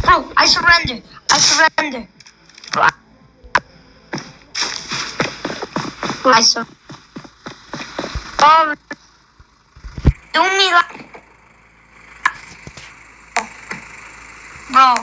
No, I surrender. I surrender. I surrender. Do me like, bro.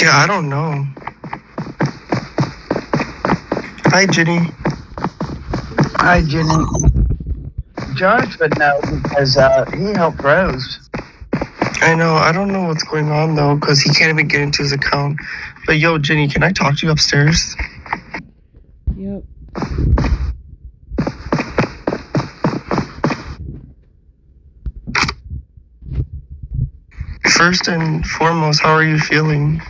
Yeah, I don't know. Hi, Jenny. Hi, Jenny. Josh would know because he helped Rose. I know. I don't know what's going on though, because he can't even get into his account. But yo, Jenny, can I talk to you upstairs? Yep. First and foremost, how are you feeling?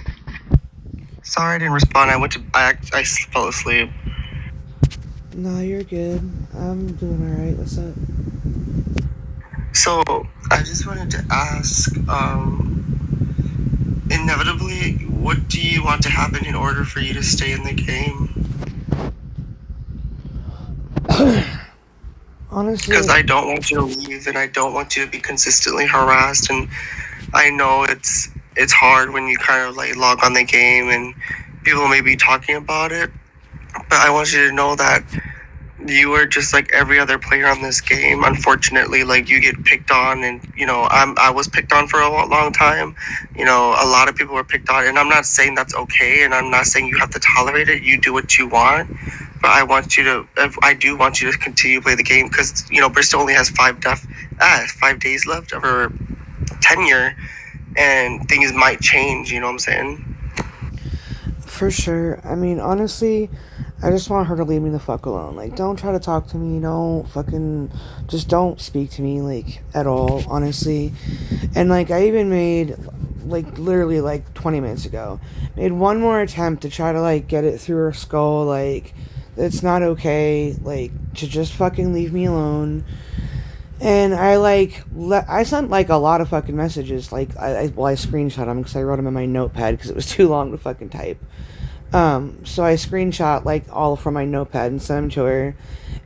Sorry I didn't respond. I fell asleep. No, you're good. I'm doing alright. What's up? So I just wanted to ask, inevitably, what do you want to happen in order for you to stay in the game? Honestly, Because I don't want you to leave, and I don't want you to be consistently harassed. And I know it's hard when you kind of like log on the game and people may be talking about it, but I want you to know that you are just like every other player on this game. Unfortunately, like you get picked on, and I was picked on for a long time. A lot of people were picked on, and I'm not saying that's okay, and I'm not saying you have to tolerate it. You do what you want, but I do want you to continue to play the game, because Bristol only has 5 days left of her tenure, and things might change. You know what I'm saying? for sure. I mean, honestly, I just want her to leave me the fuck alone. Like, don't try to talk to me. Just don't speak to me, like, at all, honestly. And, like, I even made, like, literally, like, 20 minutes ago, made one more attempt to try to, like, get it through her skull, like, it's not okay, like, to just fucking leave me alone. And I sent like a lot of fucking messages. Like I screenshot them because I wrote them in my notepad because it was too long to fucking type. So I screenshot like all from my notepad and sent them to her,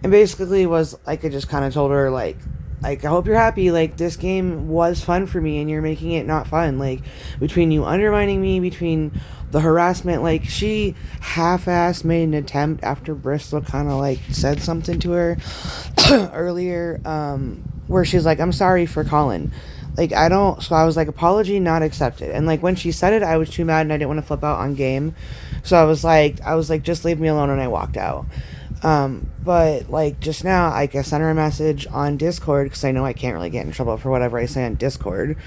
and basically was like I just kind of told her like I hope you're happy. Like this game was fun for me, and you're making it not fun. Like between you undermining me, between the harassment, like she half-assed made an attempt after Bristol kind of like said something to her earlier, where she's like, "I'm sorry for Colin." Like I don't. So I was like, "Apology not accepted." And like when she said it, I was too mad and I didn't want to flip out on game. So I was like, just leave me alone, and I walked out. But like just now, I sent her a message on Discord because I know I can't really get in trouble for whatever I say on Discord.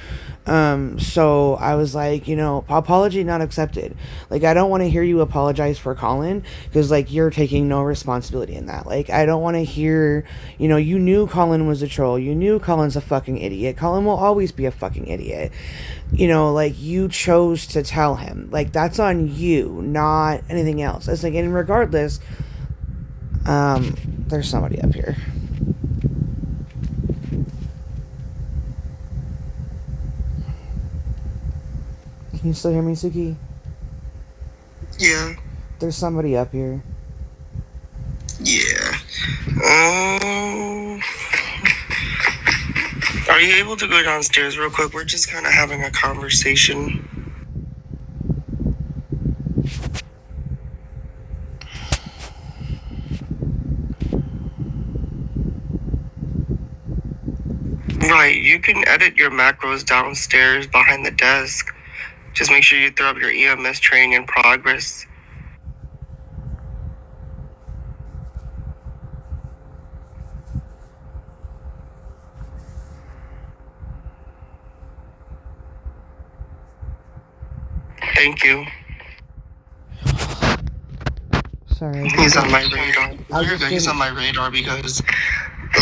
So I was like, apology not accepted. Like I don't want to hear you apologize for Colin because like you're taking no responsibility in that. Like I don't want to hear, you knew Colin was a troll. You knew Colin's a fucking idiot. Colin will always be a fucking idiot. Like you chose to tell him. Like that's on you, not anything else. It's like, and regardless. There's somebody up here. Can you still hear me, Suki? Yeah. There's somebody up here. Yeah. Are you able to go downstairs real quick? We're just kind of having a conversation. Right, you can edit your macros downstairs behind the desk. Just make sure you throw up your EMS training in progress. Thank you. Sorry. He's on my radar. He's on my radar because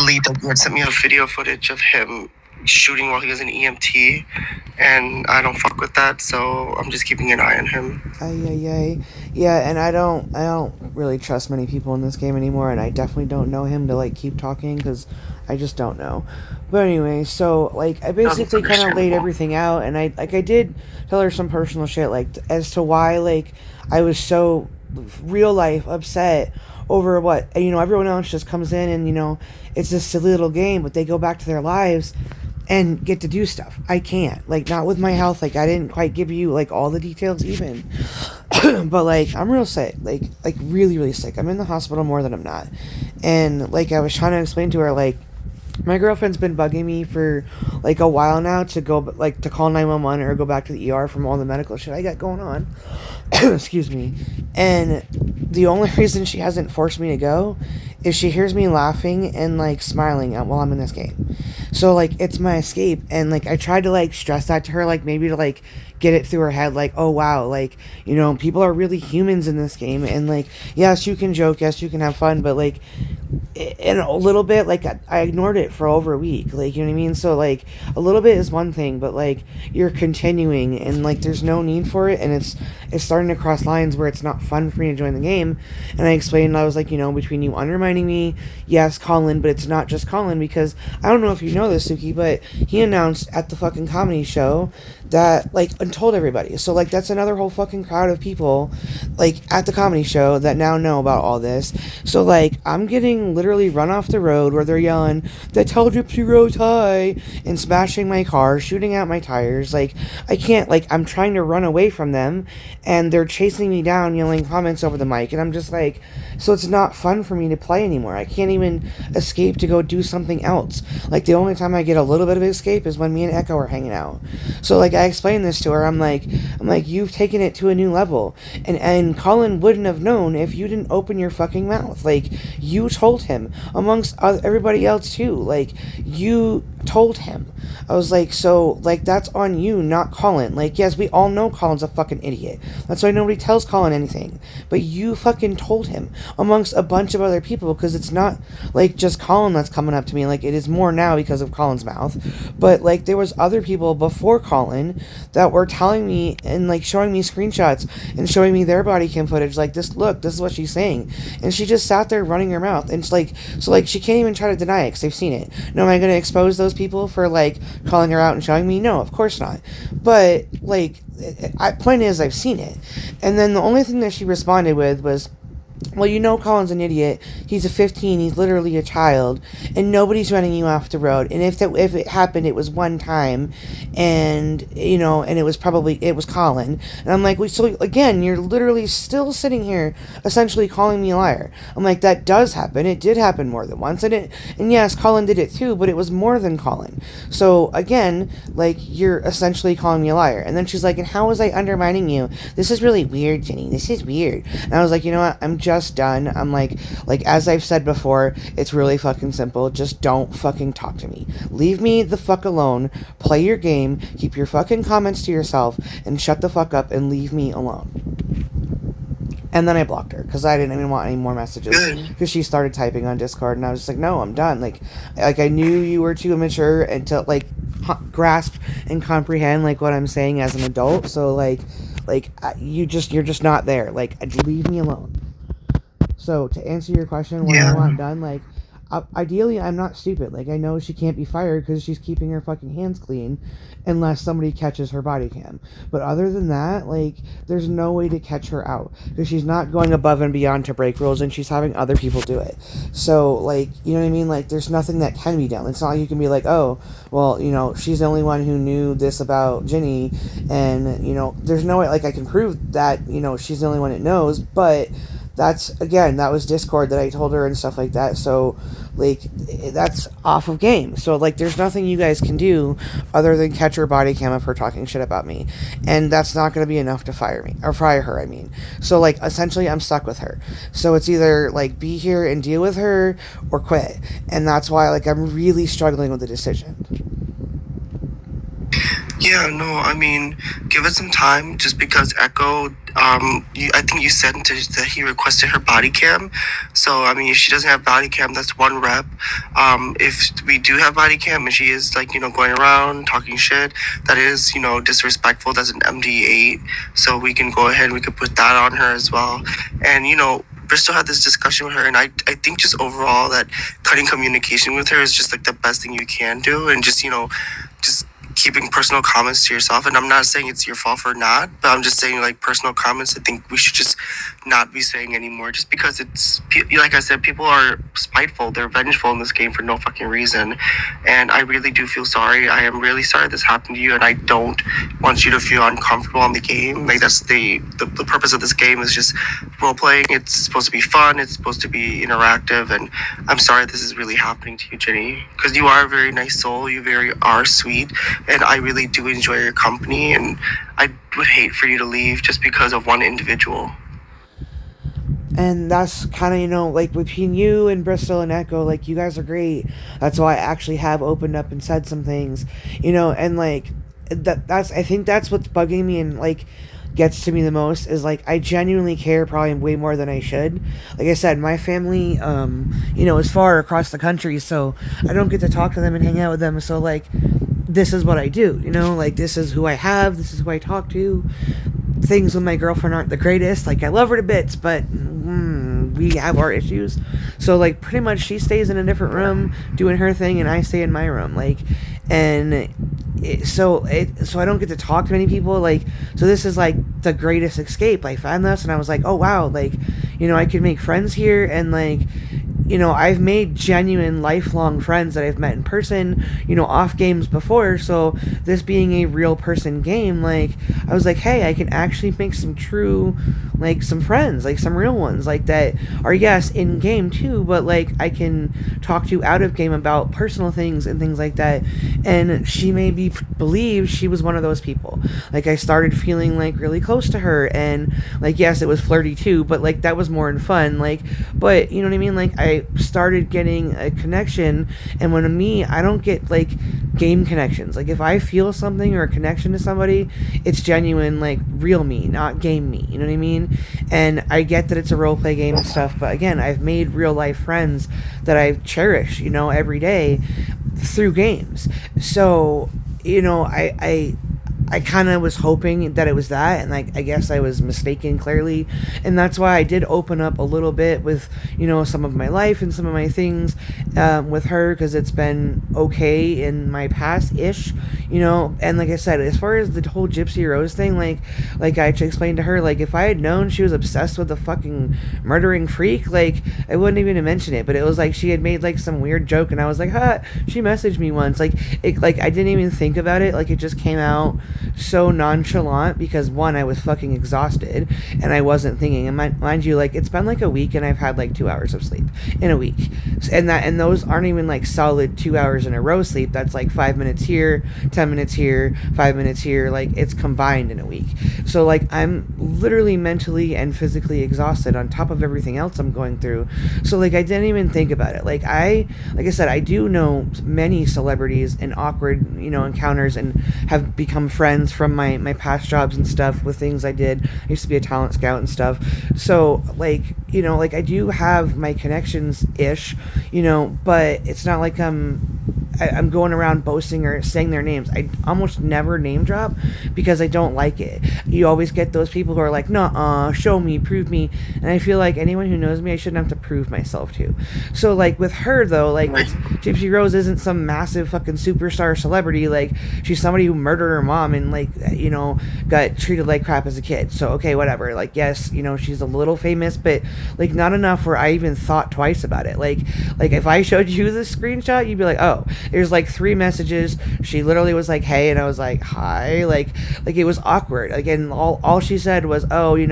Lee had sent me a video footage of him shooting while he was an EMT, and I don't fuck with that, so I'm just keeping an eye on him. Yeah, and I don't really trust many people in this game anymore, and I definitely don't know him to like keep talking because I just don't know. But anyway, so like I basically kind of laid everything out, and I did tell her some personal shit like as to why like I was so real life upset over what everyone else just comes in and it's this silly little game, but they go back to their lives and get to do stuff. I can't, like, not with my health. Like I didn't quite give you like all the details even but like I'm real sick, like really really sick. I'm in the hospital more than I'm not, and like I was trying to explain to her like My girlfriend's been bugging me for like a while now to go like to call 911 or go back to the ER from all the medical shit I got going on. Excuse me. And the only reason she hasn't forced me to go is she hears me laughing and like smiling while I'm in this game. So like it's my escape, and like I tried to like stress that to her, like maybe to like get it through her head, like, oh wow, like, you know, people are really humans in this game, and like, yes, you can joke, yes, you can have fun, but like in a little bit, like I ignored it for over a week, like, you know what I mean? So like a little bit is one thing, but like you're continuing, and like there's no need for it, and it's starting to cross lines where it's not fun for me to join the game. And I explained, I was like, you know, between you undermining me, yes, Colin, but it's not just Colin, because I don't know if you know this, Suki, but he announced at the fucking comedy show that like and told everybody. So like that's another whole fucking crowd of people like at the comedy show that now know about all this. So like I'm getting literally run off the road where they're yelling, "The tall gypsy rose high," and smashing my car, shooting out my tires. Like I can't, like I'm trying to run away from them and they're chasing me down yelling comments over the mic, and I'm just like, so it's not fun for me to play anymore. I can't even escape to go do something else. Like the only time I get a little bit of escape is when me and Echo are hanging out. So like I explained this to her. I'm like you've taken it to a new level, and Colin wouldn't have known if you didn't open your fucking mouth. Like you told him amongst everybody else too. Like you told him. I was like, so like that's on you, not Colin. Like yes, we all know Colin's a fucking idiot. That's why nobody tells Colin anything. But you fucking told him amongst a bunch of other people, because it's not like just Colin that's coming up to me. Like it is more now because of Colin's mouth. But like there was other people before Colin that were telling me and like showing me screenshots and showing me their body cam footage. Like this, look, this is what she's saying, and she just sat there running her mouth. And it's like, so like she can't even try to deny it because they've seen it. No, am I going to expose those people for like calling her out and showing me? No, of course not. But like, point is, I've seen it. And then the only thing that she responded with was, well, you know Colin's an idiot. He's a 15. He's literally a child, and nobody's running you off the road. And if it happened, it was one time, and you know, and it was Colin. And I'm like, well, so again, you're literally still sitting here, essentially calling me a liar. I'm like, that does happen. It did happen more than once, and yes, Colin did it too, but it was more than Colin. So again, like you're essentially calling me a liar. And then she's like, and how was I undermining you? This is really weird, Jenny. This is weird. And I was like, you know what? I'm just done. I'm like as I've said before, it's really fucking simple. Just don't fucking talk to me. Leave me the fuck alone. Play your game. Keep your fucking comments to yourself and shut the fuck up and leave me alone. And then I blocked her because I didn't even want any more messages, because she started typing on Discord, and I was just like, no, I'm done. Like I knew you were too immature and to like grasp and comprehend like what I'm saying as an adult. So like you're just not there. Like leave me alone. So to answer your question, when I want done, like ideally I'm not stupid. Like I know she can't be fired because she's keeping her fucking hands clean, unless somebody catches her body cam. But other than that, like there's no way to catch her out, because she's not going above and beyond to break rules, and she's having other people do it. So like, you know what I mean? Like there's nothing that can be done. It's not like you can be like, oh, well, you know, she's the only one who knew this about Ginny, and you know, there's no way like I can prove that, you know, she's the only one that knows. But that's, again, that was Discord that I told her and stuff like that. So like that's off of game. So like there's nothing you guys can do other than catch her body cam of her talking shit about me, and that's not going to be enough to fire her, I mean. So like essentially I'm stuck with her. So it's either like be here and deal with her or quit. And that's why like I'm really struggling with the decision. Yeah, no, I mean, give it some time, just because Echo, I think you said that he requested her body cam. So, I mean, if she doesn't have body cam, that's one rep. If we do have body cam and she is, like, you know, going around talking shit, that is, you know, disrespectful. That's an MD8. So we can go ahead and we could put that on her as well. And, you know, Bristol had this discussion with her, and I think just overall that cutting communication with her is just, like, the best thing you can do. And just, you know, just keeping personal comments to yourself. And I'm not saying it's your fault for not, but I'm just saying like personal comments I think we should just not be saying anymore, just because it's, like I said, people are spiteful, they're vengeful in this game for no fucking reason. And I really do feel sorry. I am really sorry this happened to you, and I don't want you to feel uncomfortable on the game. Like that's the purpose of this game is just role playing. It's supposed to be fun, it's supposed to be interactive, and I'm sorry this is really happening to you, Jenny, because you are a very nice soul, you are sweet, and I really do enjoy your company, and I would hate for you to leave just because of one individual. And that's kind of, like between you and Bristol and Echo, like you guys are great. That's why I actually have opened up and said some things, and like that's I think that's what's bugging me and like gets to me the most is like I genuinely care probably way more than I should. Like I said, my family is far across the country, so I don't get to talk to them and hang out with them. So like this is what I do, like this is who I have, this is who I talk to. Things with my girlfriend aren't the greatest. Like I love her to bits, but we have our issues. So like pretty much she stays in a different room doing her thing, and I stay in my room. Like, so I don't get to talk to many people. Like, so this is like the greatest escape. I found this, and I was like, oh wow, like, I could make friends here, and like, I've made genuine lifelong friends that I've met in person, off games before. So this being a real person game, like, I was like, hey, I can actually make some true, like, some friends, like some real ones, like that are, yes, in game too, but like I can talk to out of game about personal things and things like that. And she made me believe she was one of those people. Like I started feeling like really close to her, and like, yes, it was flirty too, but like that was more in fun. Like, but you know what I mean? Like I started getting a connection, and when I don't get like game connections. Like if I feel something or a connection to somebody, it's genuine, like real me, not game me, you know what I mean? And I get that it's a role play game and stuff, but again, I've made real life friends that I cherish, every day through games. So I kind of was hoping that it was that, and like I guess I was mistaken clearly, and that's why I did open up a little bit with some of my life and some of my things with her, because it's been okay in my past ish, and like I said, as far as the whole Gypsy Rose thing, like I explained to her, like if I had known she was obsessed with the fucking murdering freak, like I wouldn't even have mentioned it, but it was like she had made like some weird joke, and I was like, she messaged me once, like I didn't even think about it, like it just came out so nonchalant because one, I was fucking exhausted and I wasn't thinking, and mind you, like it's been like a week and I've had like 2 hours of sleep in a week, and those aren't even like solid 2 hours in a row sleep. That's like 5 minutes here, 10 minutes here, 5 minutes here, like it's combined in a week. So like I'm literally mentally and physically exhausted on top of everything else I'm going through. So like I didn't even think about it. Like I said, I do know many celebrities and awkward encounters, and have become friends from my past jobs and stuff with things I did. I used to be a talent scout and stuff. So like I do have my connections ish, but it's not like I'm going around boasting or saying their names. I almost never name drop because I don't like it. You always get those people who are like, nuh-uh, show me, prove me. And I feel like anyone who knows me, I shouldn't have to prove myself to. So like with her though, like Gypsy Rose isn't some massive fucking superstar celebrity. Like she's somebody who murdered her mom and like, got treated like crap as a kid. So okay, whatever. Like yes, she's a little famous, but like not enough where I even thought twice about it. Like if I showed you this screenshot, you'd be like, oh, there's like 3 messages. She literally was like, hey, and I was like, hi. Like it was awkward. Like, and all she said was, oh, do you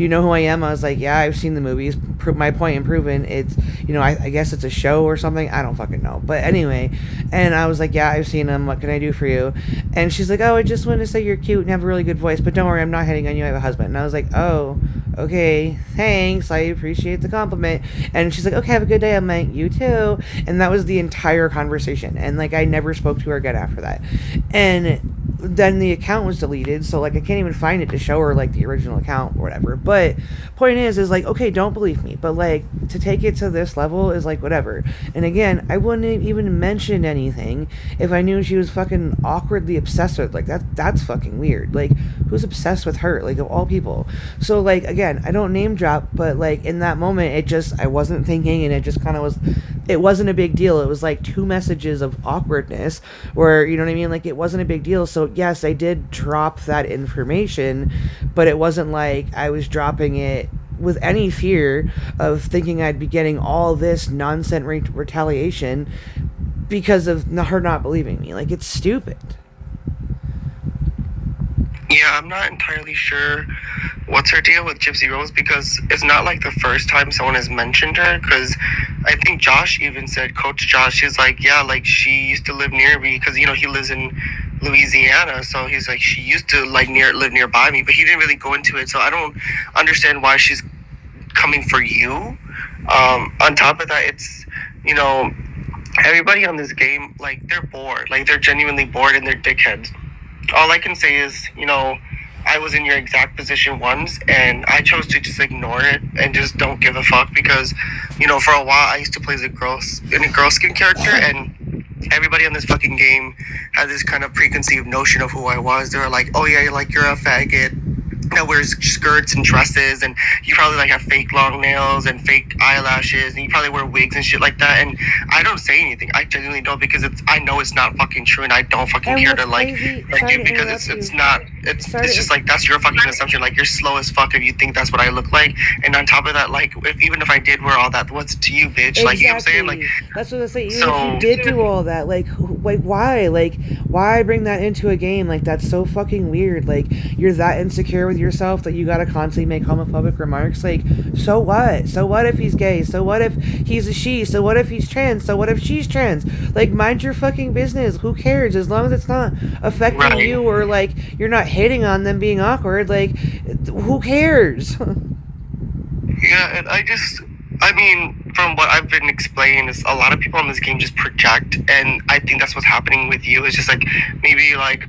know who I am? I was like, yeah, I've seen the movies. My point in proving it's, I guess it's a show or something. I don't fucking know. But anyway, and I was like, yeah, I've seen them. What can I do for you? And she's like, oh, I just wanted to say you're cute and have a really good voice, but don't worry, I'm not hitting on you. I have a husband. And I was like, oh, okay, thanks. I appreciate the compliment. And she's like, okay, have a good day. I'm like, you too. And that was the entire conversation. And like I never spoke to her again after that. And then the account was deleted, so like I can't even find it to show her like the original account or whatever. But point is like, okay, don't believe me, but like to take it to this level is like whatever. And again, I wouldn't even mention anything if I knew she was fucking awkwardly obsessed with, like, that's fucking weird. Like, who's obsessed with her, like, of all people? So like, again, I don't name drop, but like in that moment it just, I wasn't thinking, and it just kind of was, it wasn't a big deal. It was like 2 messages of awkwardness where, you know what I mean, like it wasn't a big deal. So yes, I did drop that information, but it wasn't like I was dropping it with any fear of thinking I'd be getting all this nonsense retaliation because of her not believing me. Like, it's stupid. Yeah, I'm not entirely sure what's her deal with Gypsy Rose, because it's not like the first time someone has mentioned her. Because I think Josh even said, Coach Josh, he's like, yeah, like she used to live near me, because, you know, he lives in Louisiana, so he's like, she used to like live nearby me, but he didn't really go into it. So I don't understand why she's coming for you. On top of that, it's, you know, everybody on this game, like, they're bored, like they're genuinely bored, and they're dickheads. All I can say is, you know, I was in your exact position once, and I chose to just ignore it and just don't give a fuck, because, you know, for a while I used to play as a girl skin character, and everybody on this fucking game had this kind of preconceived notion of who I was. They were like, oh yeah, like you're a faggot that wears skirts and dresses, and you probably like have fake long nails and fake eyelashes, and you probably wear wigs and shit like that. And I don't say anything. I genuinely don't, because I know it's not fucking true, and I don't fucking care to like you, because it's not. It's just like, that's your fucking assumption. Like, you're slow as fuck if you think that's what I look like. And on top of that, like, even if I did wear all that, what's it to you, bitch? Exactly. Like, you know what I'm saying? Like, that's what I say. Even if you did do all that, like why? Like, why bring that into a game? Like, that's so fucking weird. Like, you're that insecure with yourself that you gotta constantly make homophobic remarks. Like, so what? So what if he's gay? So what if he's a she? So what if he's trans? So what if she's trans? Like, mind your fucking business. Who cares? As long as it's not affecting you, or like you're not hitting on them being awkward. Like, who cares? Yeah, and I mean, from what I've been explaining, is a lot of people on this game just project, and I think that's what's happening with you. It's just like, maybe like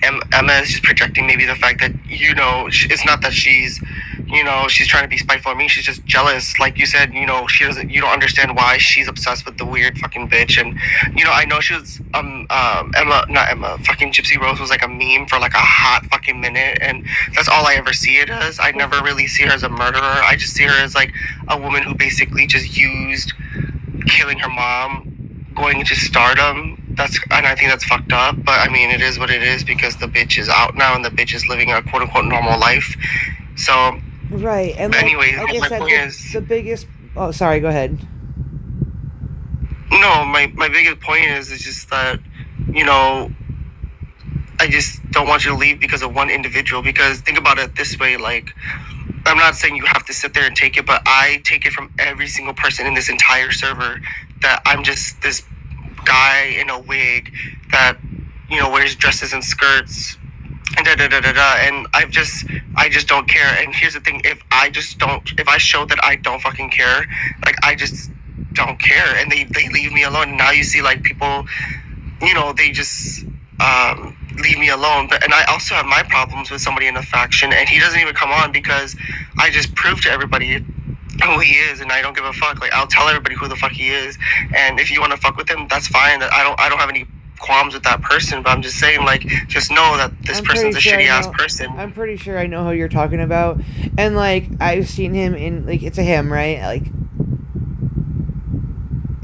Emma is just projecting maybe the fact that, you know, it's not that she's, you know, she's trying to be spiteful at me. She's just jealous. Like you said, you know, you don't understand why she's obsessed with the weird fucking bitch. And, you know, I know she was, fucking Gypsy Rose was like a meme for like a hot fucking minute. And that's all I ever see it as. I never really see her as a murderer. I just see her as like a woman who basically just used killing her mom, going into stardom. And I think that's fucked up, but I mean, it is what it is, because the bitch is out now, and the bitch is living a quote unquote normal life. So, right. And like, anyway, like I my said, point is, the biggest. Oh, sorry. Go ahead. No, my biggest point is just that, you know, I just don't want you to leave because of one individual. Because think about it this way, like, I'm not saying you have to sit there and take it, but I take it from every single person in this entire server that I'm just this guy in a wig that, you know, wears dresses and skirts and and I just don't care. And here's the thing, if I show that I don't fucking care, like, I just don't care, and they leave me alone. And now you see, like, people, you know, they just leave me alone. And I also have my problems with somebody in a faction, and he doesn't even come on, because I just prove to everybody who he is, and I don't give a fuck. Like, I'll tell everybody who the fuck he is, and if you want to fuck with him, that's fine. I don't have any qualms with that person, but I'm just saying, like, just know that this person's a shitty ass person. I'm pretty sure I know who you're talking about, and like, I've seen him in, like, it's a him, right? Like,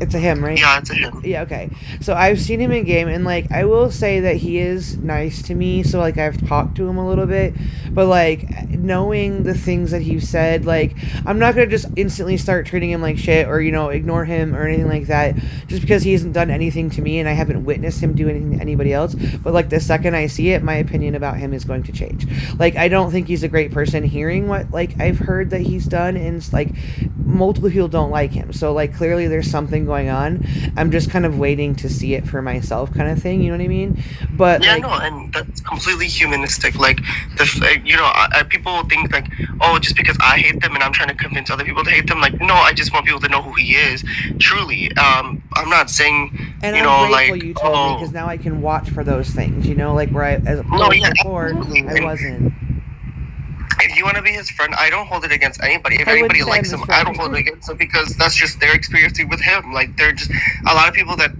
it's a him, right? Yeah, it's a him. Yeah, okay. So I've seen him in game, and like, I will say that he is nice to me. So like, I've talked to him a little bit, but like, knowing the things that he said, like, I'm not gonna just instantly start treating him like shit, or, you know, ignore him or anything like that, just because he hasn't done anything to me and I haven't witnessed him do anything to anybody else. But like, the second I see it, my opinion about him is going to change. Like, I don't think he's a great person. Hearing what, like, I've heard that he's done, and like, multiple people don't like him. So like, clearly there's something going on. I'm just kind of waiting to see it for myself, kind of thing, you know what I mean? But yeah, like, no, and that's completely humanistic. Like, you know, people think like, oh, just because I hate them and I'm trying to convince other people to hate them, like, no, I just want people to know who he is truly. I'm not saying And you I'm know, grateful like, you told me oh, because now I can watch for those things, you know, like where as no, yeah, before absolutely. I wasn't. If you want to be his friend, I don't hold it against anybody. If I wouldn't anybody say I'm likes his him, I friend. don't hold it against him because that's just their experience with him. Like, they're just a lot of people that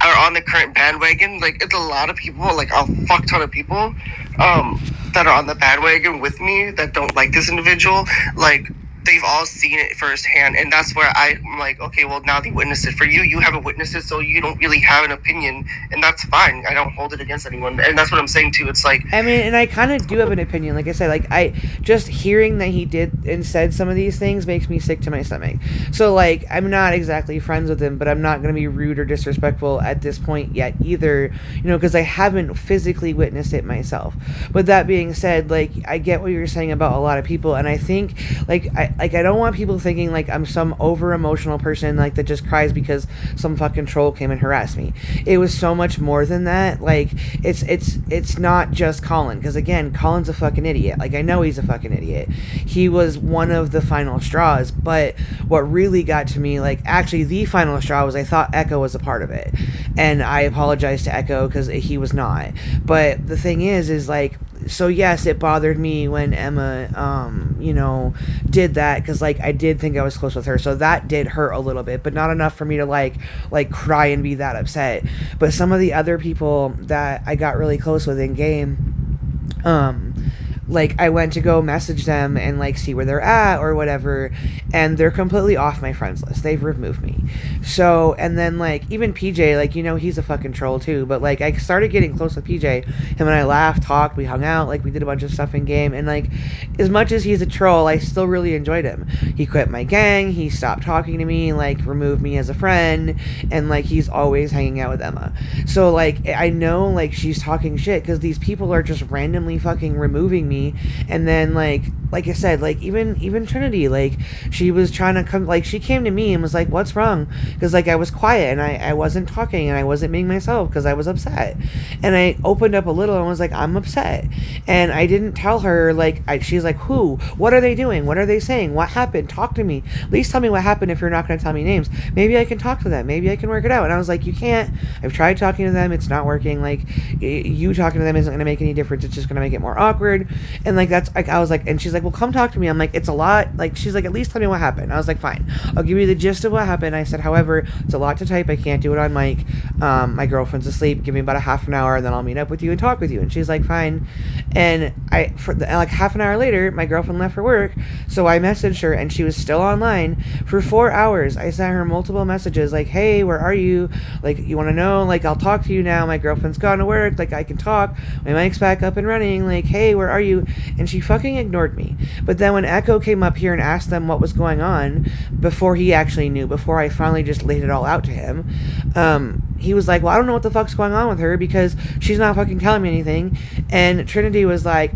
are on the current bandwagon. Like, it's a lot of people, like a fuck ton of people, that are on the bandwagon with me that don't like this individual. Like, they've all seen it firsthand, and that's where I'm like, okay, well, now they witnessed it. For you, you haven't witnessed it, so you don't really have an opinion, and that's fine. I don't hold it against anyone, and that's what I'm saying too. It's like, I mean, and I kind of do have an opinion. Like I said, like I just hearing that he did and said some of these things makes me sick to my stomach. So like, I'm not exactly friends with him, but I'm not gonna be rude or disrespectful at this point yet either. You know, because I haven't physically witnessed it myself. But that being said, like I get what you're saying about a lot of people, and I think I don't want people thinking like I'm some over emotional person like that just cries because some fucking troll came and harassed me. It was so much more than that. Like it's not just Colin, because again, Colin's a fucking idiot. Like I know he's a fucking idiot. He was one of the final straws, but what really got to me, like actually the final straw, was I thought Echo was a part of it, and I apologize to Echo because he was not. But the thing is like, so yes, it bothered me when Emma, you know, did that, because like I did think I was close with her, so that did hurt a little bit, but not enough for me to like cry and be that upset. But some of the other people that I got really close with in game, like I went to go message them and like see where they're at or whatever, and they're completely off my friends list. They've removed me. So, and then like even PJ, like, you know, he's a fucking troll too, but like I started getting close with PJ. Him and I laughed, talked, we hung out, like we did a bunch of stuff in game, and like as much as he's a troll, I still really enjoyed him. He quit my gang, he stopped talking to me, like removed me as a friend, and like he's always hanging out with Emma. So like I know like she's talking shit because these people are just randomly fucking removing me. And then like I said, like even Trinity, like she was trying to come, like she came to me and was like, what's wrong? Because like I was quiet and I wasn't talking and I wasn't being myself because I was upset. And I opened up a little and was like, I'm upset. And I didn't tell her, like she's like, who, what are they doing, what are they saying, what happened, talk to me, at least tell me what happened. If you're not going to tell me names, maybe I can talk to them, maybe I can work it out. And I was like, you can't, I've tried talking to them, it's not working. Like you talking to them isn't going to make any difference, it's just going to make it more awkward. And like that's like, I was like, and she's like, well, come talk to me. I'm like, it's a lot. Like she's like, at least tell me what happened. I was like, fine, I'll give you the gist of what happened. I said, however, it's a lot to type, I can't do it on mic. My girlfriend's asleep, give me about a half an hour and then I'll meet up with you and talk with you. And she's like, fine. And like half an hour later, my girlfriend left for work, so I messaged her and she was still online for 4 hours. I sent her multiple messages like, hey, where are you, like you want to know, like I'll talk to you now, my girlfriend's gone to work, like I can talk, my mic's back up and running, like hey, where are you? And she fucking ignored me. But then when Echo came up here and asked them what was going on, before he actually knew, before I finally just laid it all out to him, he was like, well, I don't know what the fuck's going on with her because she's not fucking telling me anything. And Trinity was like,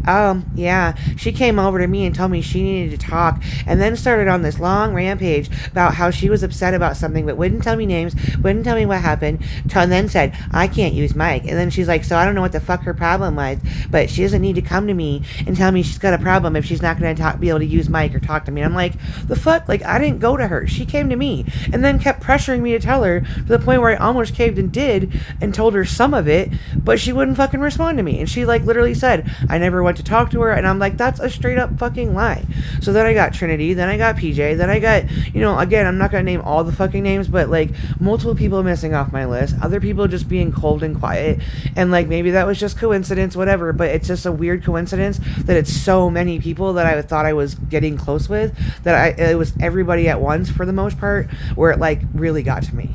yeah, she came over to me and told me she needed to talk, and then started on this long rampage about how she was upset about something but wouldn't tell me names, wouldn't tell me what happened, and then said, I can't use mic. And then she's like, so I don't know what the fuck her problem was, but she doesn't need to come to me and tell me she's got a problem if she's not going to be able to use mic or talk to me. And I'm like, the fuck? Like, I didn't go to her. She came to me and then kept pressuring me to tell her, to the point where I almost caved and did, and told her some of it, but she wouldn't fucking respond to me. And she like literally said, I never went to talk to her. And I'm like, that's a straight up fucking lie. So then I got Trinity, then I got PJ, then I got, you know, again, I'm not going to name all the fucking names, but like multiple people missing off my list, other people just being cold and quiet. And like maybe that was just coincidence, whatever, but it's just a weird coincidence that it's so many people that I thought I was getting close with, that it was everybody at once for the most part, where it like really got to me.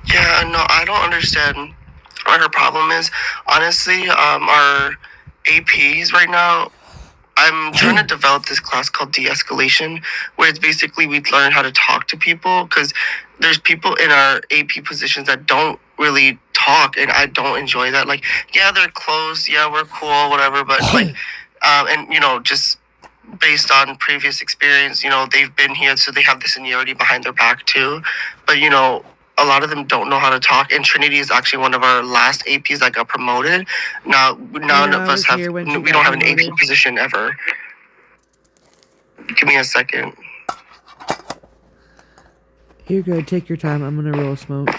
Yeah, no, I don't understand what her problem is. Honestly, our APs right now, I'm trying to develop this class called de-escalation, where it's basically we learn how to talk to people, because there's people in our AP positions that don't really talk, and I don't enjoy that. Like, yeah, they're close, yeah, we're cool, whatever, but like, and you know, just based on previous experience, you know, they've been here, so they have the seniority behind their back too. But you know, a lot of them don't know how to talk, and Trinity is actually one of our last APs that got promoted. Now, none of us have, we don't have an AP position ever. Give me a second. You're good. Take your time. I'm gonna roll a smoke.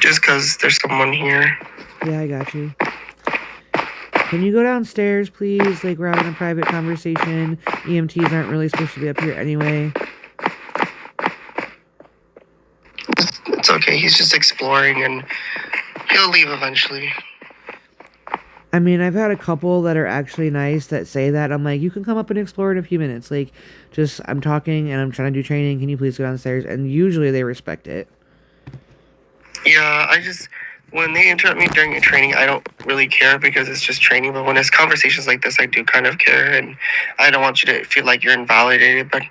Just because there's someone here. Yeah, I got you. Can you go downstairs, please? Like, we're having a private conversation. EMTs aren't really supposed to be up here anyway. It's okay. He's just exploring, and he'll leave eventually. I mean, I've had a couple that are actually nice that say that. I'm like, you can come up and explore in a few minutes. Like, just, I'm talking and I'm trying to do training. Can you please go downstairs? And usually they respect it. Yeah, when they interrupt me during a training, I don't really care because it's just training. But when it's conversations like this, I do kind of care, and I don't want you to feel like you're invalidated. But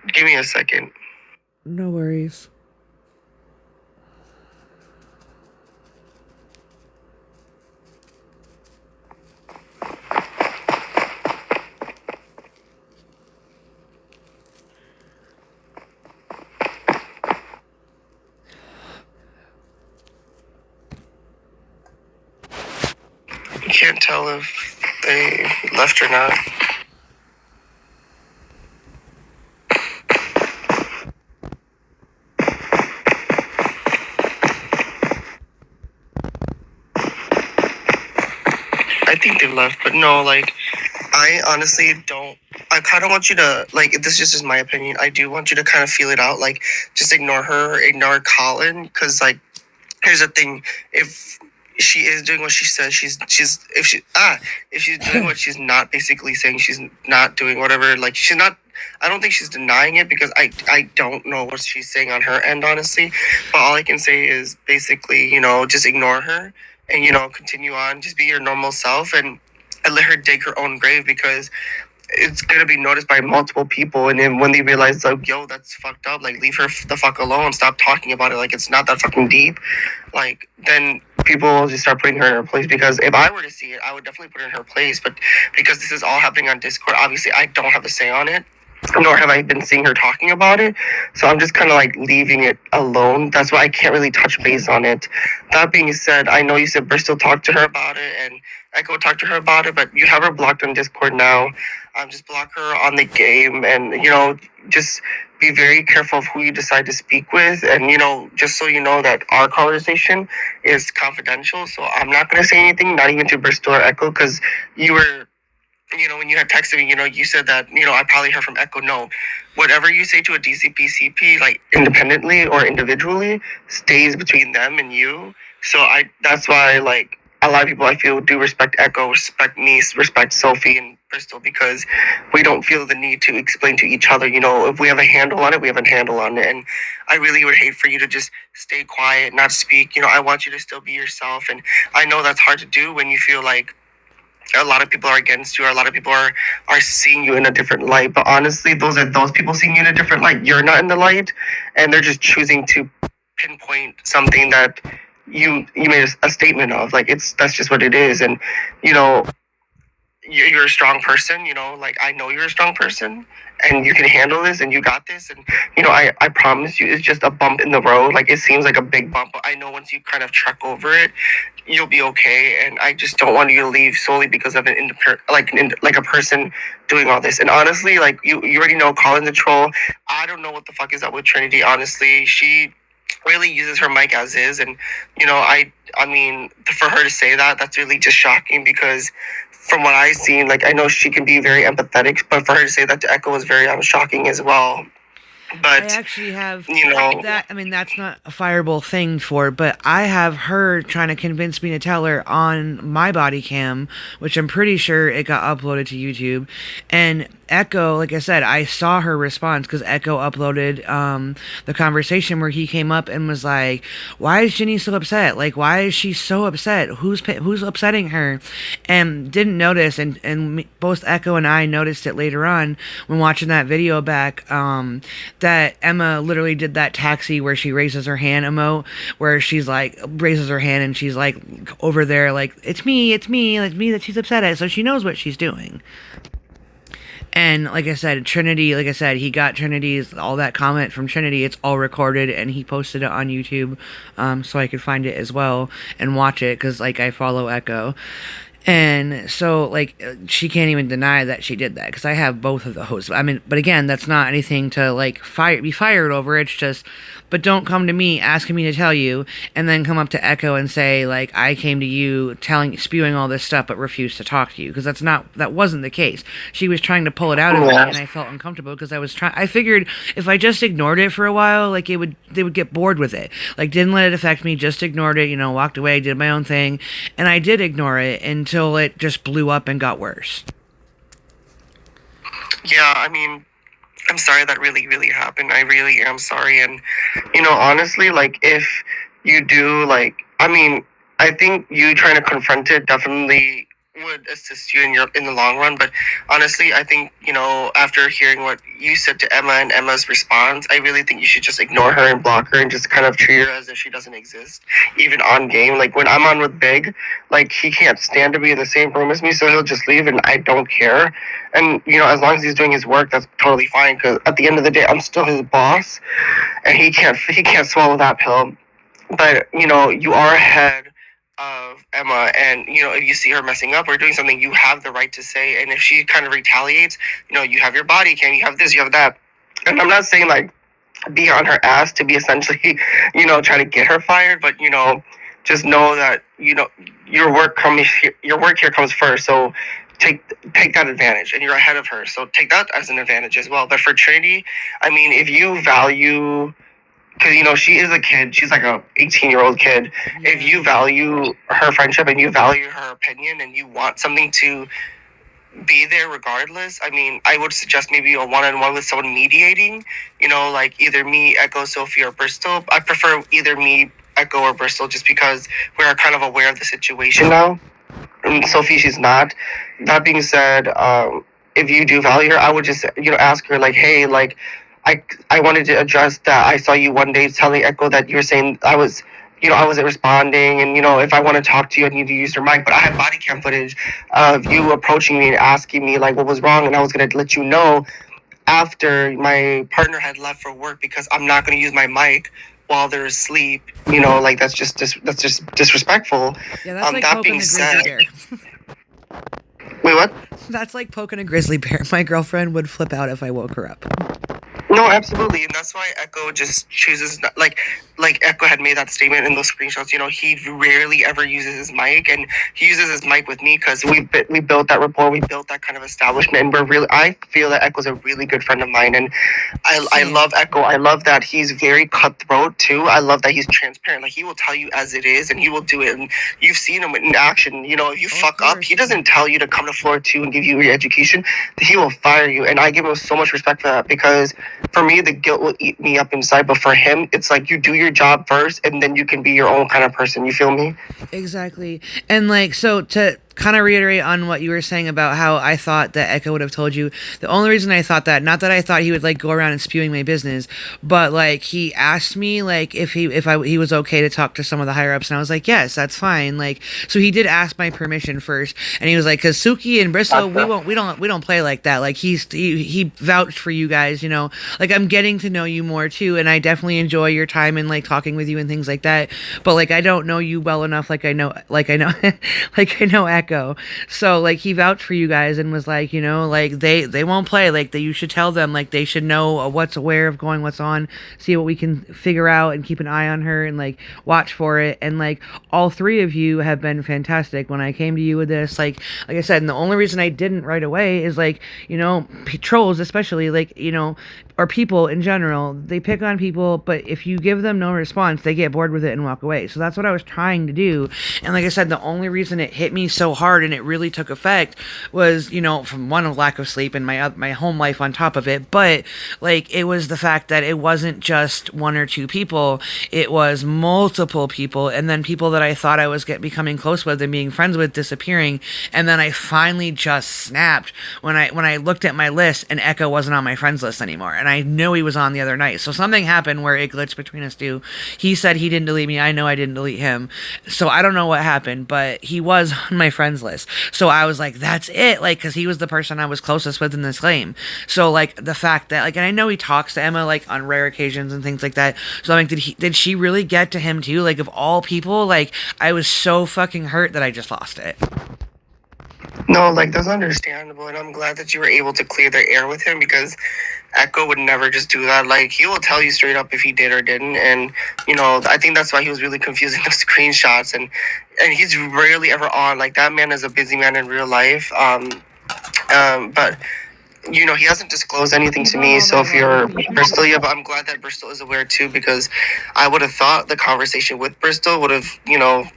give me a second. No worries. You can't tell if they left or not. I think they left, but no, like, I honestly don't. I kind of want you to, like, this is just my opinion. I do want you to kind of feel it out. Like, just ignore her, ignore Colin, because, like, here's the thing. If she is doing what she says if she's doing what she's not basically saying she's not doing, whatever, like, she's not, I don't think she's denying it, because I don't know what she's saying on her end, honestly. But all I can say is basically, just ignore her and, continue on, just be your normal self, and let her dig her own grave, because it's gonna be noticed by multiple people, and then when they realize, like, yo, that's fucked up, like, leave her the fuck alone, stop talking about it, like, it's not that fucking deep, like, then people will just start putting her in her place. Because if I were to see it, I would definitely put her in her place, but because this is all happening on Discord, obviously I don't have a say on it, nor have I been seeing her talking about it, so I'm just kind of like leaving it alone. That's why I can't really touch base on it. That being said, I know you said Bristol talked to her about it, and Echo talked to her about it, but you have her blocked on Discord now. Just block her on the game, and, just be very careful of who you decide to speak with, and, just so you know that our conversation is confidential, so I'm not going to say anything, not even to Bristol or Echo, because you were, when you had texted me, you said that, I probably heard from Echo. No, whatever you say to a DCP, like, independently or individually, stays between them and you. So that's why, like, a lot of people, I feel, do respect Echo, respect me, respect Sophie and Bristol, because we don't feel the need to explain to each other, if we have a handle on it, we have a handle on it. And I really would hate for you to just stay quiet, not speak. I want you to still be yourself. And I know that's hard to do when you feel like a lot of people are against you, or a lot of people are seeing you in a different light. But honestly, those are those people seeing you in a different light. You're not in the light, and they're just choosing to pinpoint something that you made a statement of. Like, that's just what it is. And you're a strong person, like, I know you're a strong person, and you can handle this, and you got this, and I promise you, it's just a bump in the road. Like, it seems like a big bump, but I know once you kind of trek over it, you'll be okay. And I just don't want you to leave solely because of like a person doing all this. And honestly, like, you already know Colin's a troll. I don't know what the fuck is up with Trinity. Honestly, she really uses her mic as is, and I mean, for her to say that, that's really just shocking, because from what I've seen, like, I know she can be very empathetic, but for her to say that to Echo was very shocking as well. But I actually have that. I mean, that's not a fireable thing for, but I have her trying to convince me to tell her on my body cam, which I'm pretty sure it got uploaded to YouTube. And Echo, like I said, I saw her response, because Echo uploaded the conversation where he came up and was like, "Why is Ginny so upset? Like, why is she so upset? Who's upsetting her?" And didn't notice, and both Echo and I noticed it later on when watching that video back, that Emma literally did that taxi where she raises her hand emote, where she's like, raises her hand and she's like over there, like, it's me that she's upset at, so she knows what she's doing. And like I said, Trinity, like I said, he got Trinity's, all that comment from Trinity, it's all recorded, and he posted it on YouTube, so I could find it as well and watch it, because, like, I follow Echo. And so, like, she can't even deny that she did that because I have both of those. I mean, but again, that's not anything to like be fired over. It's just, but don't come to me asking me to tell you, and then come up to Echo and say like I came to you spewing all this stuff, but refused to talk to you because that wasn't the case. She was trying to pull it out of me, and I felt uncomfortable because I figured if I just ignored it for a while, like they would get bored with it. Like didn't let it affect me, just ignored it. Walked away, did my own thing, and I did ignore it until it just blew up and got worse. Yeah, I mean, I'm sorry that really, really happened. I really am sorry. And, honestly, like, if you do, like, I mean, I think you trying to confront it definitely would assist you in the long run. But honestly, I think, after hearing what you said to Emma and Emma's response, I really think you should just ignore her and block her and just kind of treat her as if she doesn't exist, even on game. Like, when I'm on with Big, like, he can't stand to be in the same room as me, so he'll just leave, and I don't care. And, as long as he's doing his work, that's totally fine, because at the end of the day, I'm still his boss, and he can't swallow that pill. But, you are ahead of Emma, and if you see her messing up or doing something, you have the right to say. And if she kind of retaliates, you have your body cam, you have this, you have that. And I'm not saying like be on her ass to be essentially trying to get her fired, but just know that your work here comes first. So take that advantage, and you're ahead of her, so take that as an advantage as well. But for Trinity, I mean, if you value, because she is a kid, she's like a 18-year-old kid. Yeah. If you value her friendship and you value her opinion and you want something to be there regardless, I mean, I would suggest maybe a one-on-one with someone mediating, like either me, Echo, Sophie, or Bristol. I prefer either me, Echo, or Bristol, just because we're kind of aware of the situation now. And Sophie, she's not. That being said, if you do value her, I would just ask her like, hey, like, I wanted to address that. I saw you one day telling Echo that you were saying I wasn't responding, and if I want to talk to you, I need to use your mic. But I have body cam footage of you approaching me and asking me like what was wrong, and I was gonna let you know after my partner had left for work, because I'm not gonna use my mic while they're asleep. Like that's just disrespectful. Yeah, that's like that being said. Wait, what? That's like poking a grizzly bear. My girlfriend would flip out if I woke her up. No, absolutely, and that's why Echo just chooses not, like Echo had made that statement in those screenshots. He rarely ever uses his mic, and he uses his mic with me because we built that rapport, we built that kind of establishment, and I feel that Echo's a really good friend of mine, and I love Echo. I love that he's very cutthroat too. I love that he's transparent. Like, he will tell you as it is, and he will do it. And you've seen him in action. If you fuck up, he doesn't tell you to come to floor 2 and give you your education. He will fire you, and I give him so much respect for that, because for me, the guilt will eat me up inside, but for him, it's like you do your job first, and then you can be your own kind of person. You feel me? Exactly. And like, so to kind of reiterate on what you were saying about how I thought that Echo would have told you, the only reason I thought that, not that I thought he would like go around and spewing my business, but like he asked me like if he was okay to talk to some of the higher ups, and I was like, yes, that's fine. Like, so he did ask my permission first, and he was like, because Suki and Bristol, we don't play like that. Like, he vouched for you guys, like I'm getting to know you more too, and I definitely enjoy your time and like talking with you and things like that, but like I don't know you well enough, like I know like I know Echo. So like he vouched for you guys and was like, like they won't play, like you should tell them, like they should know what's on, see what we can figure out, and keep an eye on her and like watch for it. And like all three of you have been fantastic when I came to you with this, like I said. And the only reason I didn't right away is like, trolls especially, like, or people in general, they pick on people, but if you give them no response, they get bored with it and walk away. So that's what I was trying to do. And like I said, the only reason it hit me so hard and it really took effect was, from one, of lack of sleep and my home life on top of it, but like it was the fact that it wasn't just one or two people, it was multiple people, and then people that I thought I was becoming close with and being friends with disappearing. And then I finally just snapped when I looked at my list and Echo wasn't on my friends list anymore. And I knew he was on the other night. So something happened where it glitched between us two. He said he didn't delete me. I know I didn't delete him. So I don't know what happened, but he was on my friends list. So I was like, that's it. Like, cause he was the person I was closest with in this game. So like the fact that like, and I know he talks to Emma like on rare occasions and things like that. So I'm like, did she really get to him too? Like, of all people, like I was so fucking hurt that I just lost it. No, like that's understandable, and I'm glad that you were able to clear the air with him because Echo would never just do that. Like he will tell you straight up if he did or didn't, and I think that's why he was really confusing the screenshots, and he's rarely ever on. Like that man is a busy man in real life. But he hasn't disclosed anything to me. So if you're Bristol, yeah, but I'm glad that Bristol is aware too, because I would have thought the conversation with Bristol would have,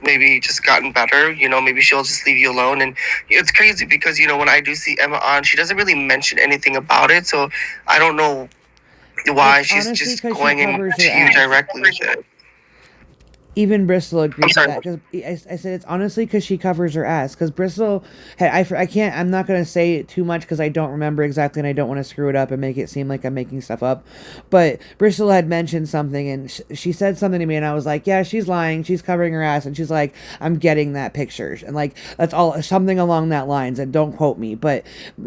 maybe just gotten better. Maybe she'll just leave you alone. And it's crazy because, when I do see Emma on, she doesn't really mention anything about it. So I don't know why It's she's honestly just 'cause she going covers her into you ass. directly with it. Even Bristol agrees to sorry. that because I said it's honestly because she covers her ass. Because Bristol, hey, I can't. I'm not gonna say it too much because I don't remember exactly, and I don't want to screw it up and make it seem like I'm making stuff up. But Bristol had mentioned something, and she said something to me, and I was like, "Yeah, she's lying. She's covering her ass." And she's like, "I'm getting that picture," and like that's all something along that lines. And don't quote me, but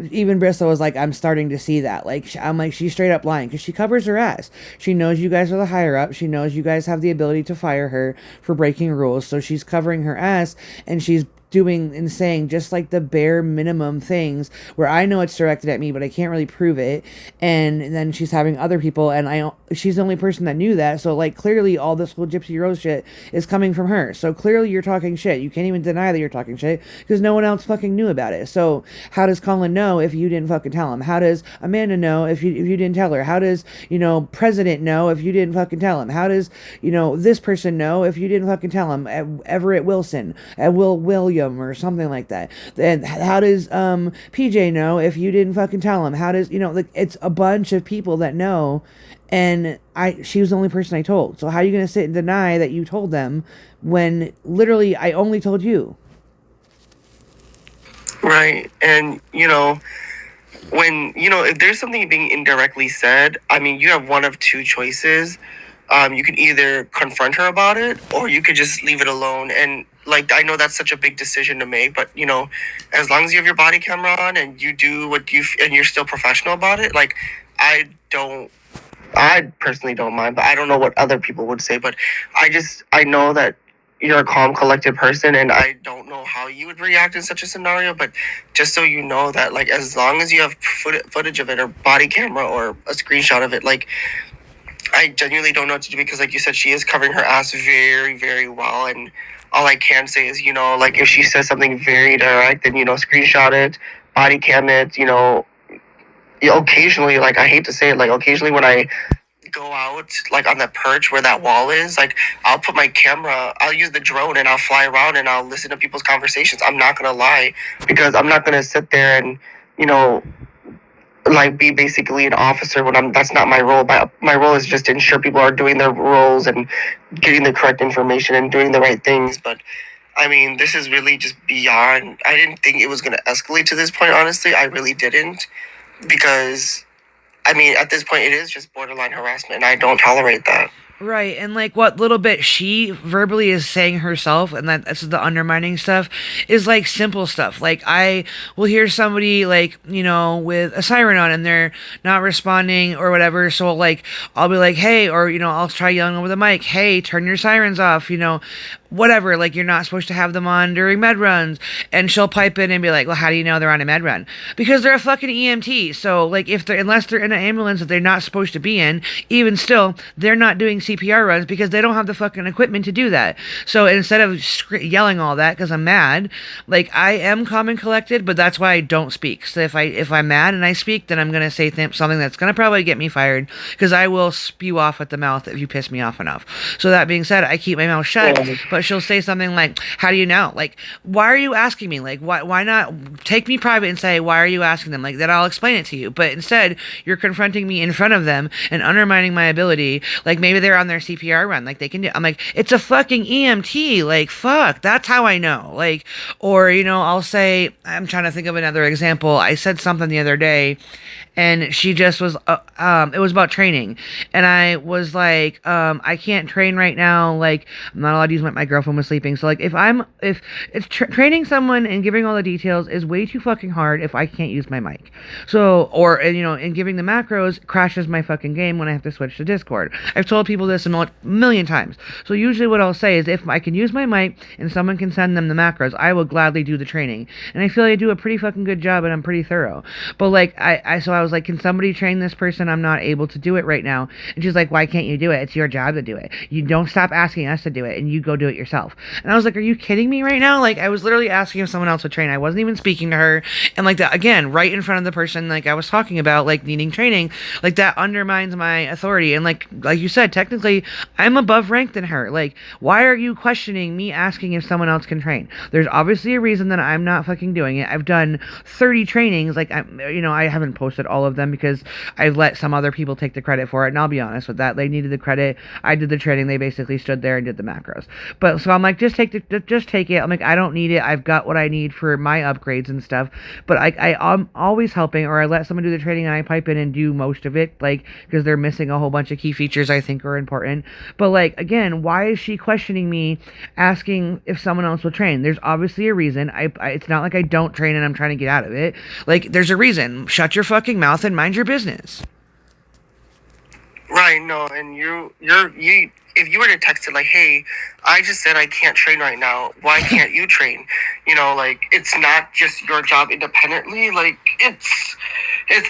even Bristol was like, "I'm starting to see that." Like I'm like, she's straight up lying because she covers her ass. She knows you guys are the higher up. She knows you guys have the ability to fire her for breaking rules, so she's covering her ass and she's doing and saying just like the bare minimum things where I know it's directed at me but I can't really prove it, and then she's having other people, and she's the only person that knew that, so like clearly all this whole Gypsy Rose shit is coming from her, so clearly you're talking shit. You can't even deny that you're talking shit because no one else fucking knew about it. So how does Colin know if you didn't fucking tell him? How does Amanda know if you didn't tell her? How does President know if you didn't fucking tell him? How does this person know if you didn't fucking tell him? Everett Wilson, William, or something like that. Then how does PJ know if you didn't fucking tell him? How does like it's a bunch of people that know, and she was the only person I told. So how are you gonna sit and deny that you told them when literally I only told you? Right. And when if there's something being indirectly said, I mean, you have one of two choices. You can either confront her about it, or you could just leave it alone. And like, I know that's such a big decision to make, but as long as you have your body camera on and you do and you're still professional about it, like, I personally don't mind, but I don't know what other people would say. But I know that you're a calm, collected person, and I don't know how you would react in such a scenario. But just so you know that, like, as long as you have footage of it, or body camera, or a screenshot of it, like, I genuinely don't know what to do, because like you said, she is covering her ass very, very well. And all I can say is, like, if she says something very direct, then, screenshot it, body cam it, occasionally, like, I hate to say it, like, occasionally when I go out, like, on the perch where that wall is, like, I'll put my camera, I'll use the drone, and I'll fly around and I'll listen to people's conversations. I'm not gonna lie, because I'm not gonna sit there and, like, be basically an officer when that's not my role. My role is just to ensure people are doing their roles and getting the correct information and doing the right things. But I mean, this is really just beyond. I didn't think it was going to escalate to this point, honestly. I really didn't, because I mean, at this point, it is just borderline harassment, and I don't tolerate that. Right, and like what little bit she verbally is saying herself, and that's the undermining stuff, is like simple stuff. Like I will hear somebody like, with a siren on and they're not responding or whatever, so like I'll be like, hey, or I'll try yelling over the mic, hey, turn your sirens off, whatever, like you're not supposed to have them on during med runs. And she'll pipe in and be like, well, how do you know they're on a med run? Because they're a fucking EMT. So like unless they're in an ambulance that they're not supposed to be in, even still, they're not doing CPR runs because they don't have the fucking equipment to do that. So instead of yelling all that because I'm mad, like I am calm and collected, but that's why I don't speak. So if I'm mad and I speak, then I'm gonna say something that's gonna probably get me fired, because I will spew off at the mouth if you piss me off enough. So that being said, I keep my mouth shut, but she'll say something like, how do you know? Like, why are you asking me? Like, why not take me private and say, why are you asking them? Like, then I'll explain it to you. But instead, you're confronting me in front of them and undermining my ability. Like, maybe they're on their CPR run. Like, they can do. I'm like, it's a fucking EMT. Like, fuck. That's how I know. Like, or, I'll say, I'm trying to think of another example. I said something the other day, and she just was, it was about training. And I was like, I can't train right now. Like, I'm not allowed to use my girlfriend was sleeping. So, like, if it's training someone and giving all the details is way too fucking hard if I can't use my mic. So, and giving the macros crashes my fucking game when I have to switch to Discord. I've told people people this a million times. So usually what I'll say is if I can use my mic and someone can send them the macros, I will gladly do the training. And I feel like I do a pretty fucking good job and I'm pretty thorough. But like, so I was like, can somebody train this person? I'm not able to do it right now. And she's like, why can't you do it? It's your job to do it. You don't stop asking us to do it and you go do it yourself. And I was like, are you kidding me right now? Like, I was literally asking if someone else would train. I wasn't even speaking to her. And like that, again, right in front of the person like I was talking about, like needing training, like that undermines my authority. And like you said, technically I'm above ranked than her. Like, why are you questioning me asking if someone else can train? There's obviously a reason that I'm not fucking doing it. I've done 30 trainings. Like, I haven't posted all of them because I've let some other people take the credit for it. And I'll be honest with that. They needed the credit. I did the training. They basically stood there and did the macros. But so I'm like, just take it. I'm like, I don't need it. I've got what I need for my upgrades and stuff. But I'm always helping, or I let someone do the training and I pipe in and do most of it, like, because they're missing a whole bunch of key features I think are important. But like, again, why is she questioning me, asking if someone else will train? There's obviously a reason. It's not like I don't train and I'm trying to get out of it. Like, there's a reason. Shut your fucking mouth and mind your business. Right, no, and you if you were to text it like, hey, I just said I can't train right now, why can't you train? You know, like, it's not just your job independently, like, it's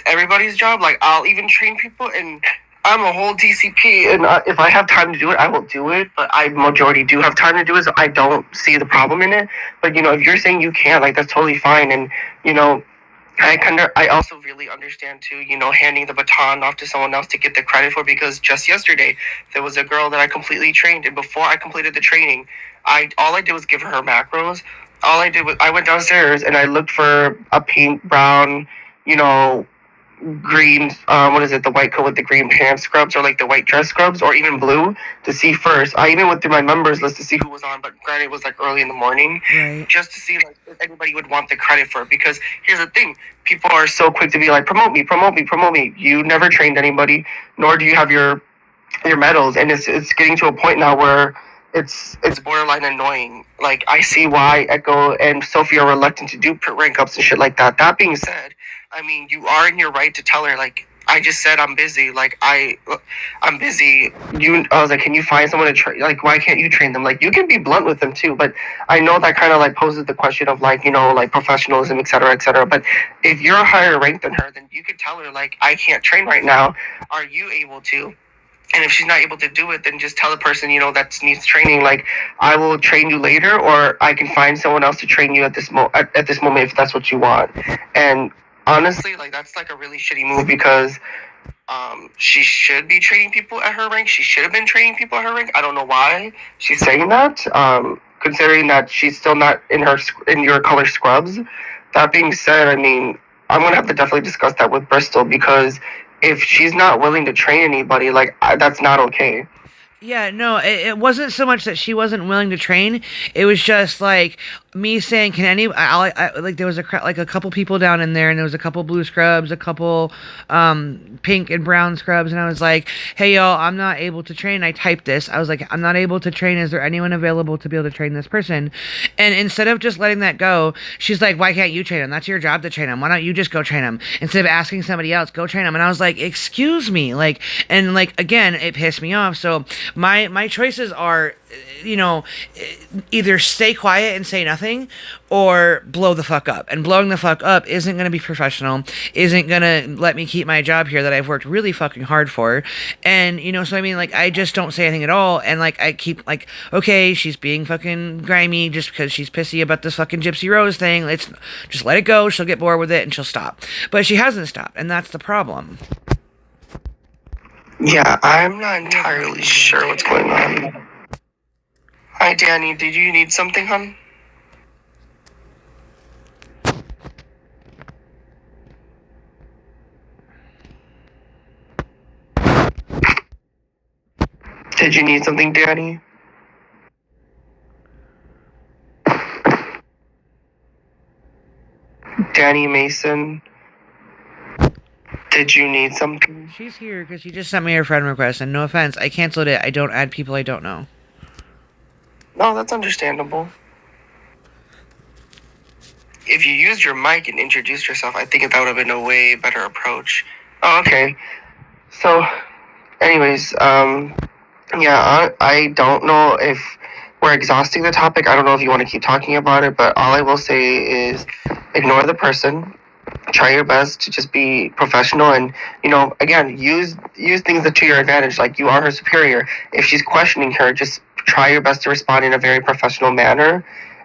everybody's job. Like, I'll even train people, and I'm a whole DCP, and if I have time to do it, I will do it, but I majority do have time to do it, so I don't see the problem in it. But, you know, if you're saying you can't, like, that's totally fine, and, you know, I also really understand too, you know, handing the baton off to someone else to get the credit for, because just yesterday there was a girl that I completely trained, and before I completed the training, all I did was give her macros. All I did was I went downstairs and I looked for a pink, brown, you know, green, the white coat with the green pants scrubs, or like the white dress scrubs, or even blue, to see first. I even went through my members list to see who was on, but granted it was like early in the morning, right, just to see like if anybody would want the credit for it. Because here's the thing, people are so quick to be like, promote me. You never trained anybody, nor do you have your medals, and it's getting to a point now where it's borderline annoying. Like, I see why Echo and Sophie are reluctant to do rank ups and shit like that. That being said, I mean, you are in your right to tell her, like, I just said I'm busy. Like, I'm busy. I was like, can you find someone to train? Like, why can't you train them? Like, you can be blunt with them too. But I know that kind of like poses the question of like, you know, like professionalism, et cetera, et cetera. But if you're higher ranked than her, then you could tell her, like, I can't train right now. Are you able to? And if she's not able to do it, then just tell the person, you know, that needs training, like, I will train you later, or I can find someone else to train you at this moment if that's what you want. And honestly, like, that's like a really shitty move, because she should be training people at her rank. She should have been training people at her rank. I don't know why she's saying that, considering that she's still not in your color scrubs. That being said, I mean, I'm gonna have to definitely discuss that with Bristol, because if she's not willing to train anybody, like, that's not okay. Yeah, no, it wasn't so much that she wasn't willing to train. It was just like me saying, can any, like, there was a couple people down in there, and there was a couple blue scrubs, a couple pink and brown scrubs, and I was like, hey y'all, I'm not able to train. I typed this. I was like, I'm not able to train. Is there anyone available to be able to train this person? And instead of just letting that go, she's like, why can't you train them? That's your job to train them. Why don't you just go train them? Instead of asking somebody else, go train them. And I was like, excuse me, like, and like, again, it pissed me off. So my choices are, you know, either stay quiet and say nothing, or blow the fuck up. And blowing the fuck up isn't going to be professional, isn't going to let me keep my job here that I've worked really fucking hard for. And, you know, so I mean, like, I just don't say anything at all. And like, I keep like, okay, she's being fucking grimy just because she's pissy about this fucking Gypsy Rose thing. Let's just let it go. She'll get bored with it and she'll stop. But she hasn't stopped, and that's the problem. Yeah, I'm not entirely sure what's going on. Hi, Danny. Did you need something, hon? Did you need something, Danny? Danny Mason? Did you need something? She's here because she just sent me her friend request, and no offense, I canceled it. I don't add people I don't know. No, that's understandable. If you used your mic and introduced yourself, I think that would have been a way better approach. Oh, okay. So, anyways, Yeah, I don't know if we're exhausting the topic. I don't know if you want to keep talking about it, but all I will say is ignore the person. Try your best to just be professional, and again, use things to your advantage. Like, you are her superior. If she's questioning her, just try your best to respond in a very professional manner,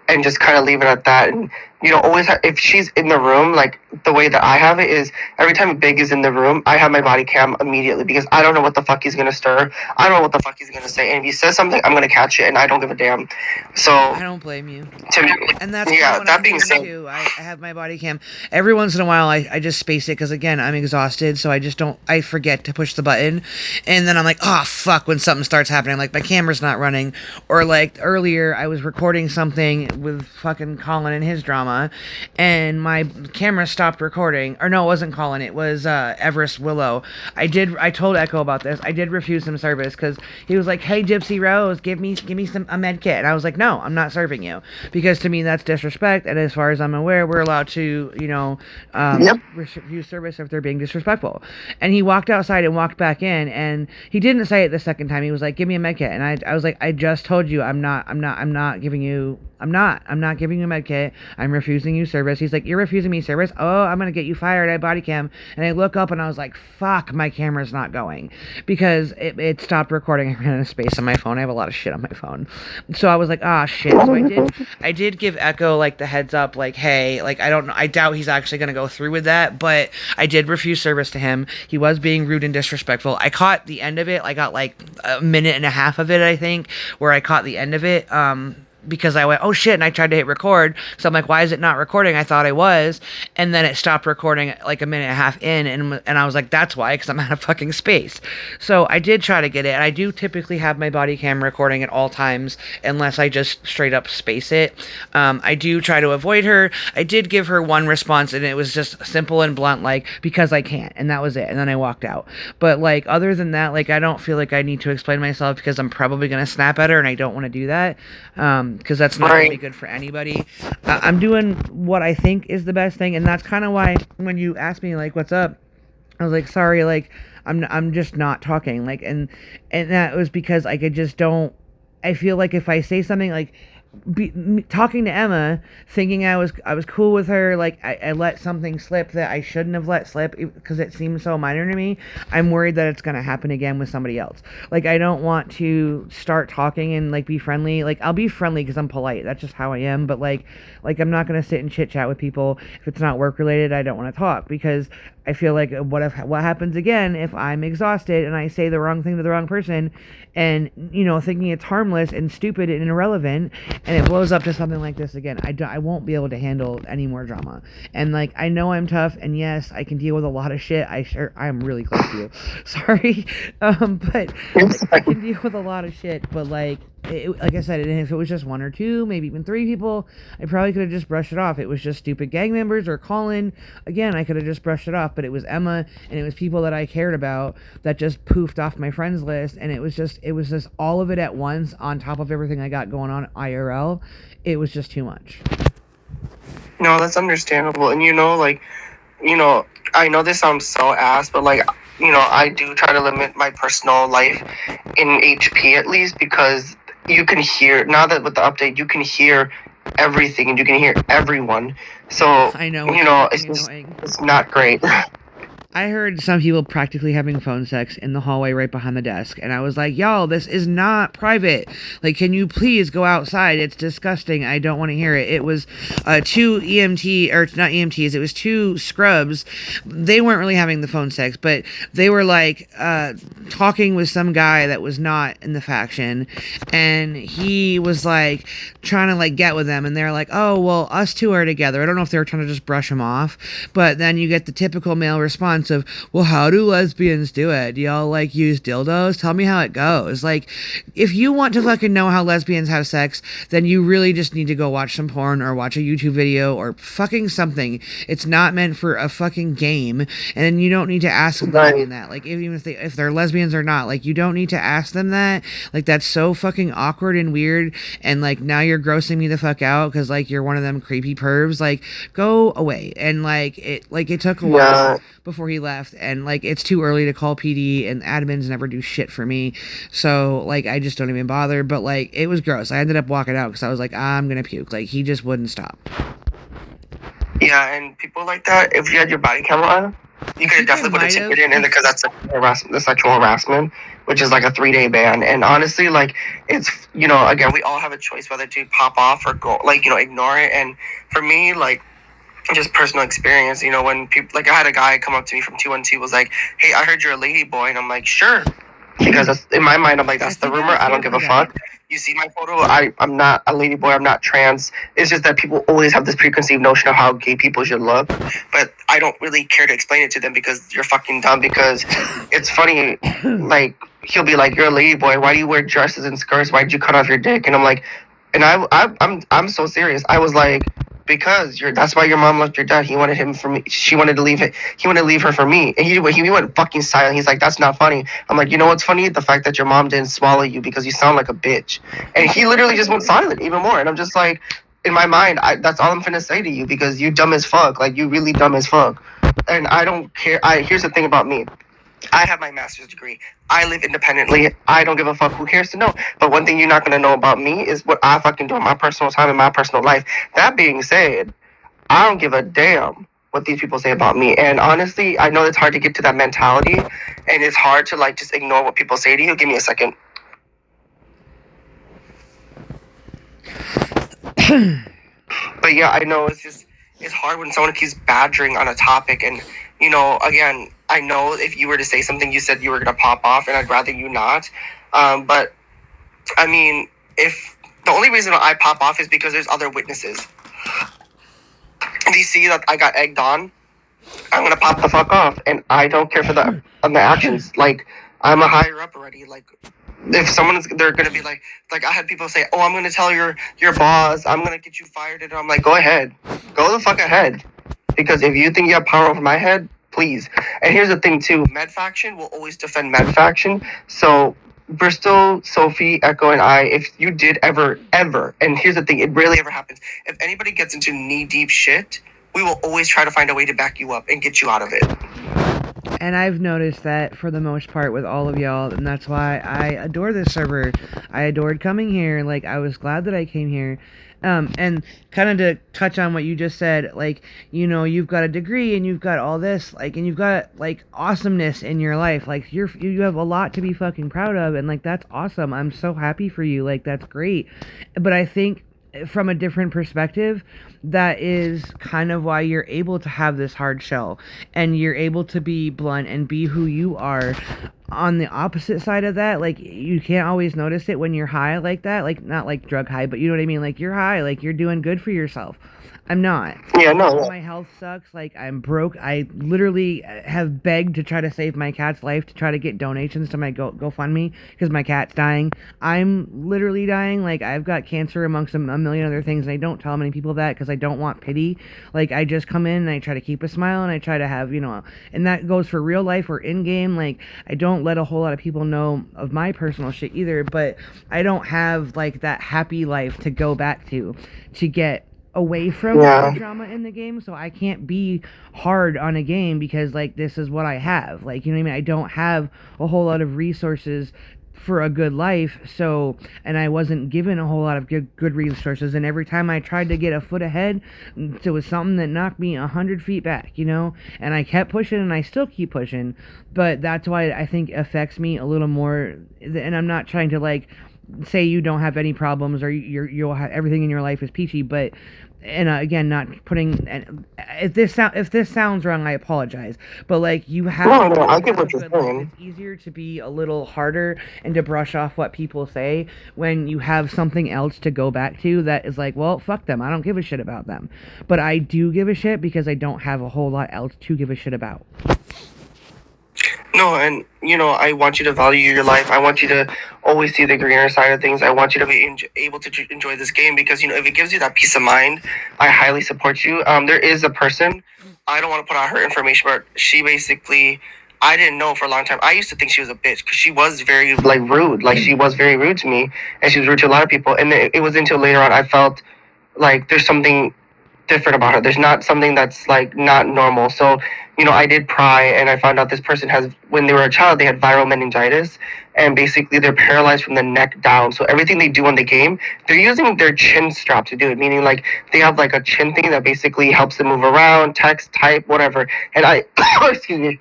and just kind of leave it at that. And always if she's in the room, like the way that I have it is, every time Big is in the room, I have my body cam immediately, because I don't know what the fuck he's gonna stir. I don't know what the fuck he's gonna say, and if he says something, I'm gonna catch it, and I don't give a damn. So I don't blame you. to me, And that's yeah. what That I'm being doing said, too. I have my body cam. Every once in a while, I just space it because, again, I'm exhausted, so I forget to push the button. And then I'm like, oh, fuck, when something starts happening. Like, my camera's not running. Or, like, earlier, I was recording something with fucking Colin and his drama, and my camera stopped recording. Or no, it wasn't Colin. It was Everest Willow. I told Echo about this. I did refuse him service because he was like, hey, Gypsy Rose, give me a med kit. And I was like, no, I'm not serving you, because to me that's disrespect, and as far as I'm aware, we're allowed to Yep. refuse service if they're being disrespectful. And he walked outside and walked back in, and he didn't say it the second time. He was like, give me a med kit. And I was like, I just told you I'm not giving you a med kit. I'm refusing you service. He's like, you're refusing me service? Oh, I'm gonna get you fired. I body cam. And I look up and I was like, fuck, my camera's not going, because it stopped recording. I ran out of space on my phone. I have a lot of shit on my phone. So I was like, ah, shit. So I did give Echo like the heads up, like, hey, like, I don't know, I doubt he's actually gonna go through with that, but I did refuse service to him. He was being rude and disrespectful. I caught the end of it. I got like a minute and a half of it, I think, where I caught the end of it. Because I went, oh shit, and I tried to hit record. So I'm like, why is it not recording? I thought I was. And then it stopped recording like a minute and a half in, and I was like, that's why, because I'm out of fucking space. So I did try to get it, and I do typically have my body cam recording at all times, unless I just straight up space it. I do try to avoid her. I did give her one response, and it was just simple and blunt, like, because I can't, and that was it. And then I walked out. But like, other than that, like, I don't feel like I need to explain myself, because I'm probably going to snap at her, and I don't want to do that. Because that's not going to be good for anybody. I'm doing what I think is the best thing, and that's kind of why when you asked me, like, what's up, I was like, sorry, like, I'm just not talking, like, and that was because, like, I feel like if I say something, like, talking to Emma, thinking I was cool with her, like, I let something slip that I shouldn't have let slip because it seemed so minor to me. I'm worried that it's gonna happen again with somebody else. Like, I don't want to start talking and, like, be friendly. Like, I'll be friendly because I'm polite. That's just how I am. But like I'm not gonna sit and chit chat with people if it's not work related. I don't want to talk, because I feel like what happens again if I'm exhausted and I say the wrong thing to the wrong person, and thinking it's harmless and stupid and irrelevant, and it blows up to something like this again. I won't be able to handle any more drama. And like, I know I'm tough, and yes, I can deal with a lot of shit. I am really close to you. Sorry, but like, I can deal with a lot of shit. But like I said, and if it was just one or two, maybe even three people, I probably could have just brushed it off. It was just stupid gang members or Colin. Again, I could have just brushed it off. But it was Emma, and it was people that I cared about that just poofed off my friends list, and it was just all of it at once on top of everything I got going on IRL. It was just too much. No, that's understandable. And I know this sounds so ass, but like, I do try to limit my personal life in HP at least, because you can hear, now that with the update, you can hear everything and you can hear everyone. So, I know, it's not great. I heard some people practically having phone sex in the hallway right behind the desk, and I was like, y'all, this is not private. Like, can you please go outside? It's disgusting. I don't want to hear it. It was two two scrubs. They weren't really having the phone sex, but they were like talking with some guy that was not in the faction, and he was like trying to like get with them, and they're like, oh, well, us two are together. I don't know if they were trying to just brush him off, but then you get the typical male response of, well, how do lesbians do it? Do y'all like use dildos? Tell me how it goes. Like, if you want to fucking know how lesbians have sex, then you really just need to go watch some porn or watch a YouTube video or fucking something. It's not meant for a fucking game, and you don't need to ask a lesbian that. Like, even if they're lesbians or not, like, you don't need to ask them that. Like, that's so fucking awkward and weird, and like, now you're grossing me the fuck out because like you're one of them creepy pervs. Like, go away. And like it took a while before he we left, and like it's too early to call PD, and admins never do shit for me, so like I just don't even bother. But like it was gross. I ended up walking out because I was like, I'm gonna puke. Like he just wouldn't stop. Yeah, and people like that, if you had your body camera on, you could definitely put a ticket in, because that's the sexual harassment, which is like a 3-day ban. And honestly, like, it's, again, we all have a choice whether to pop off or go, like, ignore it. And for me, like, just personal experience, when people, like, I had a guy come up to me from 212, was like, hey, I heard you're a lady boy. And I'm like, sure. Because in my mind, I'm like, that's the rumor. I don't give a fuck. You see my photo, I'm not a lady boy. I'm not trans. It's just that people always have this preconceived notion of how gay people should look. But I don't really care to explain it to them because you're fucking dumb. Because it's funny, like, he'll be like, you're a lady boy. Why do you wear dresses and skirts? Why did you cut off your dick? And I'm like, and I'm so serious. I was like, because that's why your mom left your dad. He wanted him for me. She wanted to leave it. He wanted to leave her for me. And he went fucking silent. He's like, that's not funny. I'm like, you know what's funny? The fact that your mom didn't swallow you because you sound like a bitch. And he literally just went silent even more. And I'm just like, in my mind, that's all I'm finna say to you because you dumb as fuck. Like, you really dumb as fuck. And I don't care. Here's the thing about me. I have my master's degree. I live independently. I don't give a fuck. Who cares to know? But one thing you're not going to know about me is what I fucking do in my personal time and my personal life. That being said, I don't give a damn what these people say about me. And honestly, I know it's hard to get to that mentality. And it's hard to, like, just ignore what people say to you. Give me a second. But yeah, I know it's hard when someone keeps badgering on a topic. And, again, I know if you were to say something, you said you were going to pop off, and I'd rather you not. But, I mean, if the only reason I pop off is because there's other witnesses. And you see that I got egged on, I'm going to pop the fuck off. And I don't care for the actions. Like, I'm a higher up already. Like, if they're going to be like I had people say, oh, I'm going to tell your boss, I'm going to get you fired. And I'm like, go ahead. Go the fuck ahead. Because if you think you have power over my head, please. And here's the thing, too. Med Faction will always defend Med Faction. So, Bristol, Sophie, Echo, and I, if you did ever, and here's the thing, it rarely ever happens. If anybody gets into knee-deep shit, we will always try to find a way to back you up and get you out of it. And I've noticed that for the most part with all of y'all, and that's why I adore this server. I adored coming here. Like, I was glad that I came here. And kind of to touch on what you just said, like, you've got a degree and you've got all this, like, and you've got, like, awesomeness in your life. Like, you have a lot to be fucking proud of, and, like, that's awesome. I'm so happy for you. Like, that's great. But I think from a different perspective, that is kind of why you're able to have this hard shell and you're able to be blunt and be who you are. On the opposite side of that, like, you can't always notice it when you're high like that, like, not like drug high, but you know what I mean, like, you're high, like, you're doing good for yourself. I'm not. Yeah, no. My health sucks. Like, I'm broke. I literally have begged to try to save my cat's life to try to get donations to my GoFundMe because my cat's dying. I'm literally dying. Like, I've got cancer amongst a million other things, and I don't tell many people that because I don't want pity. Like, I just come in and I try to keep a smile and I try to have, and that goes for real life or in-game. Like, I don't let a whole lot of people know of my personal shit either, but I don't have, like, that happy life to go back to get away from the drama in the game, so I can't be hard on a game because, like, this is what I have. Like, you know what I mean? I don't have a whole lot of resources for a good life, so, and I wasn't given a whole lot of good resources, and every time I tried to get a foot ahead, it was something that knocked me 100 feet back, and I kept pushing, and I still keep pushing, but that's why I think it affects me a little more, and I'm not trying to, like, say you don't have any problems or you'll have everything in your life is peachy, but again, not putting, if this sounds wrong, I apologize, but, like, you have no, I get what you're saying. It's easier to be a little harder and to brush off what people say when you have something else to go back to that is like, well, fuck them, I don't give a shit about them, but I do give a shit because I don't have a whole lot else to give a shit about. No, and, I want you to value your life. I want you to always see the greener side of things. I want you to be able to enjoy this game because, if it gives you that peace of mind, I highly support you. There is a person, I don't want to put out her information, but she basically, I didn't know for a long time. I used to think she was a bitch because she was very, like, rude. Like, she was very rude to me, and she was rude to a lot of people. And it was until later on I felt like there's something different about her. There's not something that's like not normal. So, I did pry and I found out this person has, when they were a child, they had viral meningitis, and basically they're paralyzed from the neck down. So everything they do on the game, they're using their chin strap to do it, meaning like they have like a chin thing that basically helps them move around, text, type, whatever. And I, excuse me,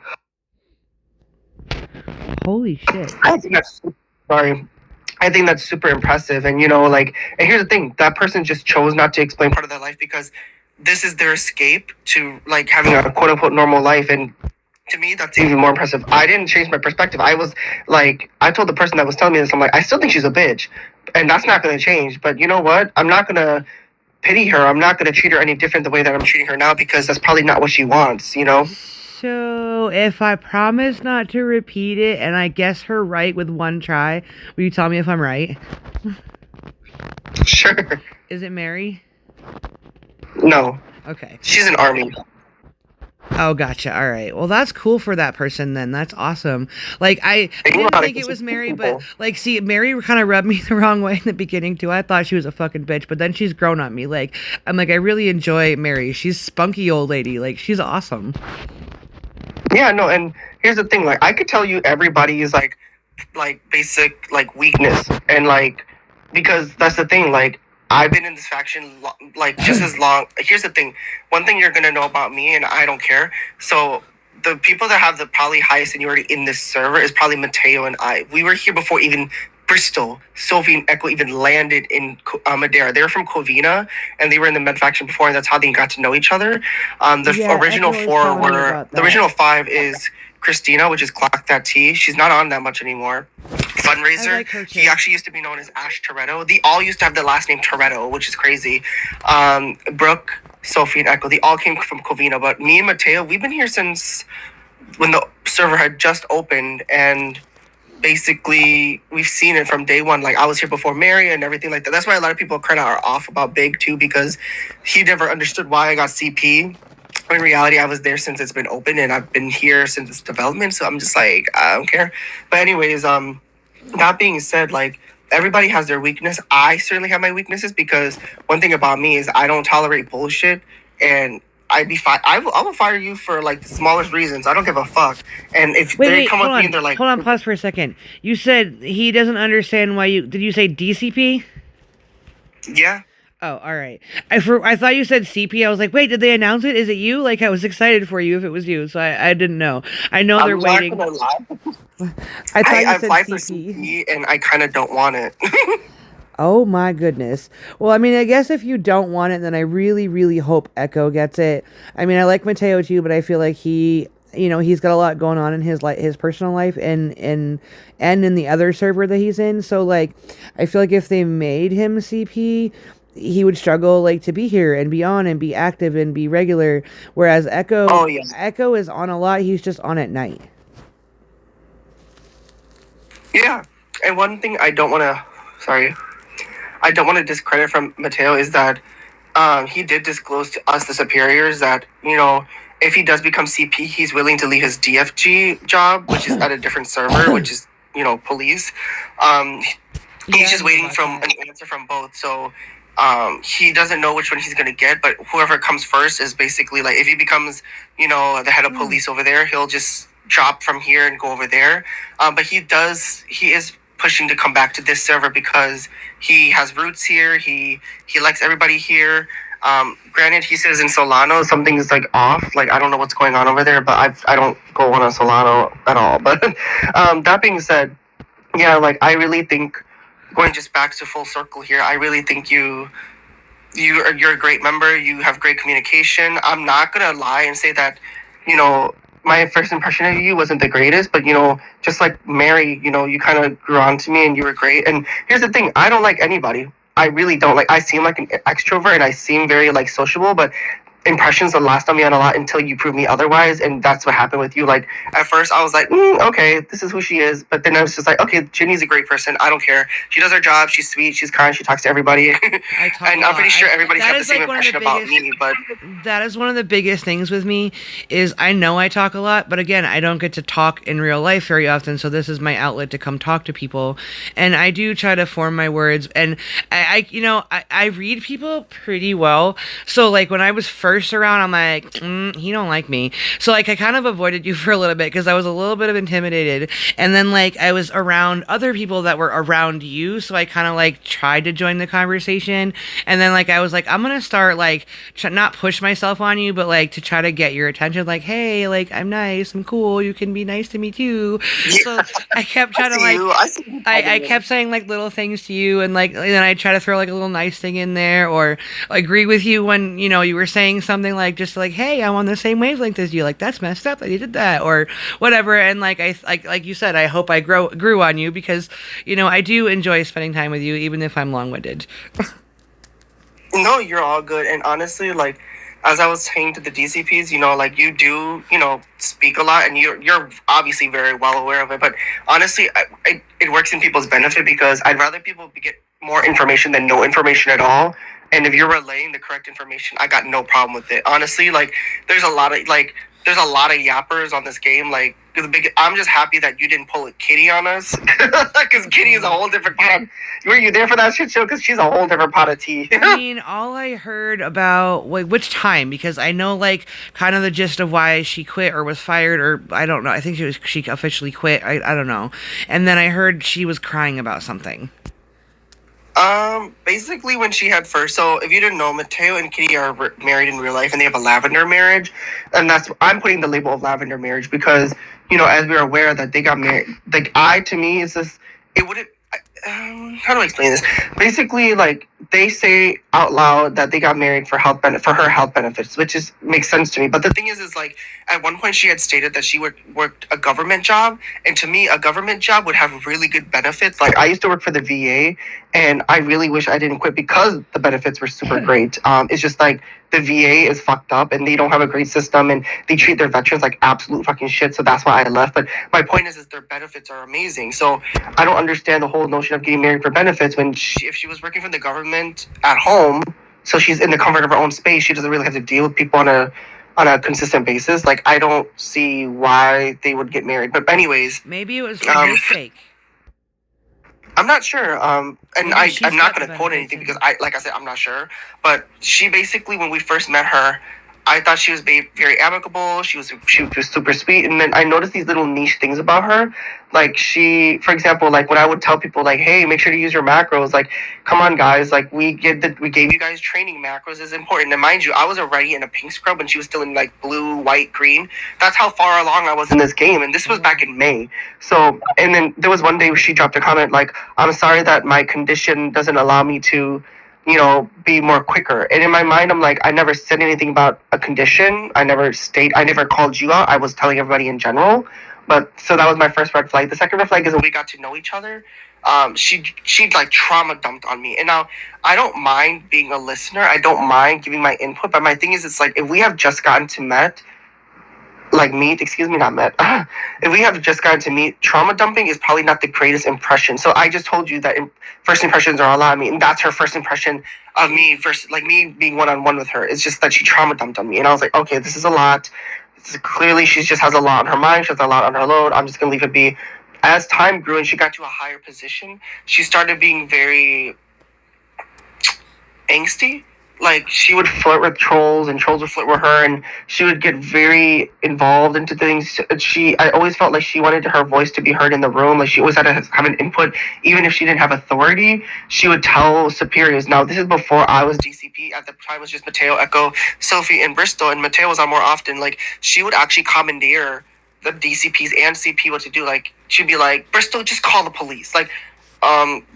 Holy shit. I think that's, sorry. I think that's super impressive. And, and here's the thing, that person just chose not to explain part of their life because this is their escape to like having a quote unquote normal life. And to me, that's even more impressive. I didn't change my perspective. I was like, I told the person that was telling me this, I'm like, I still think she's a bitch. And that's not going to change. But you know what? I'm not going to pity her. I'm not going to treat her any different the way that I'm treating her now because that's probably not what she wants, So, if I promise not to repeat it and I guess her right with one try, will you tell me if I'm right? Sure. Is it Mary? No. Okay. She's an army. Oh, gotcha. All right. Well, that's cool for that person then. That's awesome. Like, I didn't think it was Mary, but, like, see, Mary kind of rubbed me the wrong way in the beginning, too. I thought she was a fucking bitch, but then she's grown on me. Like, I'm like, I really enjoy Mary. She's spunky old lady. Like, she's awesome. Yeah, no, and here's the thing, like, I could tell you everybody's, like, basic, like, weakness, and, like, because that's the thing, like, I've been in this faction, like, just as long. Here's the thing. One thing you're going to know about me, and I don't care. So, the people that have the probably highest seniority in this server is probably Mateo and I. We were here before even Bristol, Sophie, and Echo even landed in Madeira. They were from Covina, and they were in the Med faction before, and that's how they got to know each other. Original Echo was four telling me were... about The that. original 5 is Christina, which is Clock That T. She's not on that much anymore. Fundraiser, I like her too. he actually used to be known as Ash Toretto. They all used to have the last name Toretto, which is crazy. Brooke, Sophie, and Echo, they all came from Covina, but me and Mateo, we've been here since when the server had just opened, and basically we've seen it from day one. Like, I was here before Mary and everything like that. That's why a lot of people kind of are off about Big too, because he never understood why I got CP. In reality, I was there since it's been open, and I've been here since its development, so I'm just like, I don't care. But anyways, that being said, like, everybody has their weakness. I certainly have my weaknesses, because one thing about me is I don't tolerate bullshit, and I will fire you for, like, the smallest reasons. I don't give a fuck. And if they come hold up to on. me and they're like... Hold on, pause for a second. You said he doesn't understand why you... Did you say DCP? Yeah. Oh, all right. I thought you said CP. I was like, wait, did they announce it? Is it you? Like, I was excited for you if it was you, so I didn't know. I know they're waiting. I'm not gonna lie. I thought you I said applied for CP. CP, and I kind of don't want it. Oh my goodness. Well, I mean, I guess if you don't want it, then I really, really hope Echo gets it. I mean, I like Mateo too, but I feel like he's got a lot going on in his personal life and in the other server that he's in. So, like, I feel like if they made him CP, he would struggle, like, to be here and be on and be active and be regular. Whereas Echo, Oh, yeah. Echo is on a lot. He's just on at night. Yeah, and one thing I don't want to discredit from Mateo is that he did disclose to us, the superiors, that, if he does become CP, he's willing to leave his DFG job, which is at a different server, which is, police. He's just waiting from an answer from both. So he doesn't know which one he's going to get, but whoever comes first is basically, like, if he becomes, the head of police over there, he'll just drop from here and go over there. But he is pushing to come back to this server because he has roots here. He likes everybody here. Granted, he says in Solano something is, like, off. Like, I don't know what's going on over there, but I don't go on Solano at all. But that being said, yeah, like, I really think, going just back to full circle here, I really think you're a great member. You have great communication. I'm not gonna lie and say that, my first impression of you wasn't the greatest, but, just like Mary, you kind of grew on to me and you were great. And here's the thing, I don't like anybody. I really don't. Like, I seem like an extrovert and I seem very, like, sociable, but impressions will last on me on a lot until you prove me otherwise, and that's what happened with you. Like at first I was like, okay, this is who she is, but then I was just like, okay, Ginny's a great person. I don't care. She does her job. She's sweet. She's kind. She talks to everybody. I talk And a I'm pretty lot. sure everybody's that had the is, same like, one of the impression about biggest- me, but That is one of the biggest things with me is I know I talk a lot, but again, I don't get to talk in real life very often, so this is my outlet to come talk to people. And I do try to form my words, and I read people pretty well. So like when I was first around, I'm like, he don't like me. So like I kind of avoided you for a little bit because I was a little bit of intimidated. And then like I was around other people that were around you, so I kind of like tried to join the conversation. And then like I was like, I'm gonna start like not push myself on you, but like to try to get your attention. Like, hey, like I'm nice, I'm cool. You can be nice to me too. So I kept trying to like. I kept saying like little things to you, and like then I try to throw like a little nice thing in there, or agree with you when you were saying something like just like, hey, I'm on the same wavelength as you, like that's messed up that you did that or whatever. And like like you said, I hope I grew on you because I do enjoy spending time with you even if I'm long-winded. No, you're all good. And honestly, like, as I was saying to the DCPs, like you do, speak a lot, and you're obviously very well aware of it. But honestly, it works in people's benefit because I'd rather people get more information than no information at all. And if you're relaying the correct information, I got no problem with it. Honestly, like, there's a lot of yappers on this game. Like, I'm just happy that you didn't pull a Kitty on us, because Kitty is a whole different pot. Were you there for that shit show? Because she's a whole different pot of tea. I mean, all I heard about which time, because I know like kind of the gist of why she quit or was fired, or I don't know. I think she officially quit. I don't know. And then I heard she was crying about something. Basically when she had first, so if you didn't know, Mateo and Kitty are married in real life, and they have a lavender marriage, and I'm putting the label of lavender marriage because, as we're aware that they got married, like, to me, it's just, it wouldn't, how do I explain this? Basically, like, they say out loud that they got married for her health benefits, which makes sense to me. But the thing is like, at one point she had stated that she worked a government job, and to me, a government job would have really good benefits. Like, I used to work for the VA, and I really wish I didn't quit because the benefits were super great. It's just like the VA is fucked up, and they don't have a great system, and they treat their veterans like absolute fucking shit. So that's why I left. But my point is their benefits are amazing. So I don't understand the whole notion of getting married for benefits when if she was working for the government at home, so she's in the comfort of her own space, she doesn't really have to deal with people on a consistent basis. Like, I don't see why they would get married. But anyways, maybe it was for his sake. I'm not sure. And I'm not going to quote benefits anything because like I said, I'm not sure. But she basically, when we first met her, I thought she was very amicable. She was super sweet. And then I noticed these little niche things about her. Like, for example, like when I would tell people like, hey, make sure to use your macros. Like, come on, guys. Like, we gave you guys training. Macros is important. And mind you, I was already in a pink scrub and she was still in like blue, white, green. That's how far along I was in this game. And this was back in May. So, and then there was one day where she dropped a comment like, I'm sorry that my condition doesn't allow me to, be more quicker. And in my mind, I'm like, I never said anything about a condition. I never called you out. I was telling everybody in general. But so that was my first red flag. The second red flag is when we got to know each other. She like trauma dumped on me. And now I don't mind being a listener. I don't mind giving my input. But my thing is, it's like, if we have just gotten to meet, if we have just gotten to meet, trauma dumping is probably not the greatest impression. So I just told you that first impressions are a lot of me, and that's her first impression of me versus like me being one-on-one with her. It's just that she trauma dumped on me, and I was like, okay, this is a lot. Clearly, she just has a lot on her mind. She has a lot on her load. I'm just gonna leave it be. As time grew and she got to a higher position, she started being very angsty. Like, she would flirt with trolls and trolls would flirt with her, and she would get very involved into things. I always felt like she wanted her voice to be heard in the room. Like, she always had to have an input. Even if she didn't have authority, she would tell superiors. Now, this is before I was DCP. At the time, it was just Mateo, Echo, Sophie, and Bristol, and Mateo was on more often. Like, she would actually commandeer the DCPs and CP what to do. Like, she'd be like, Bristol, just call the police. Like,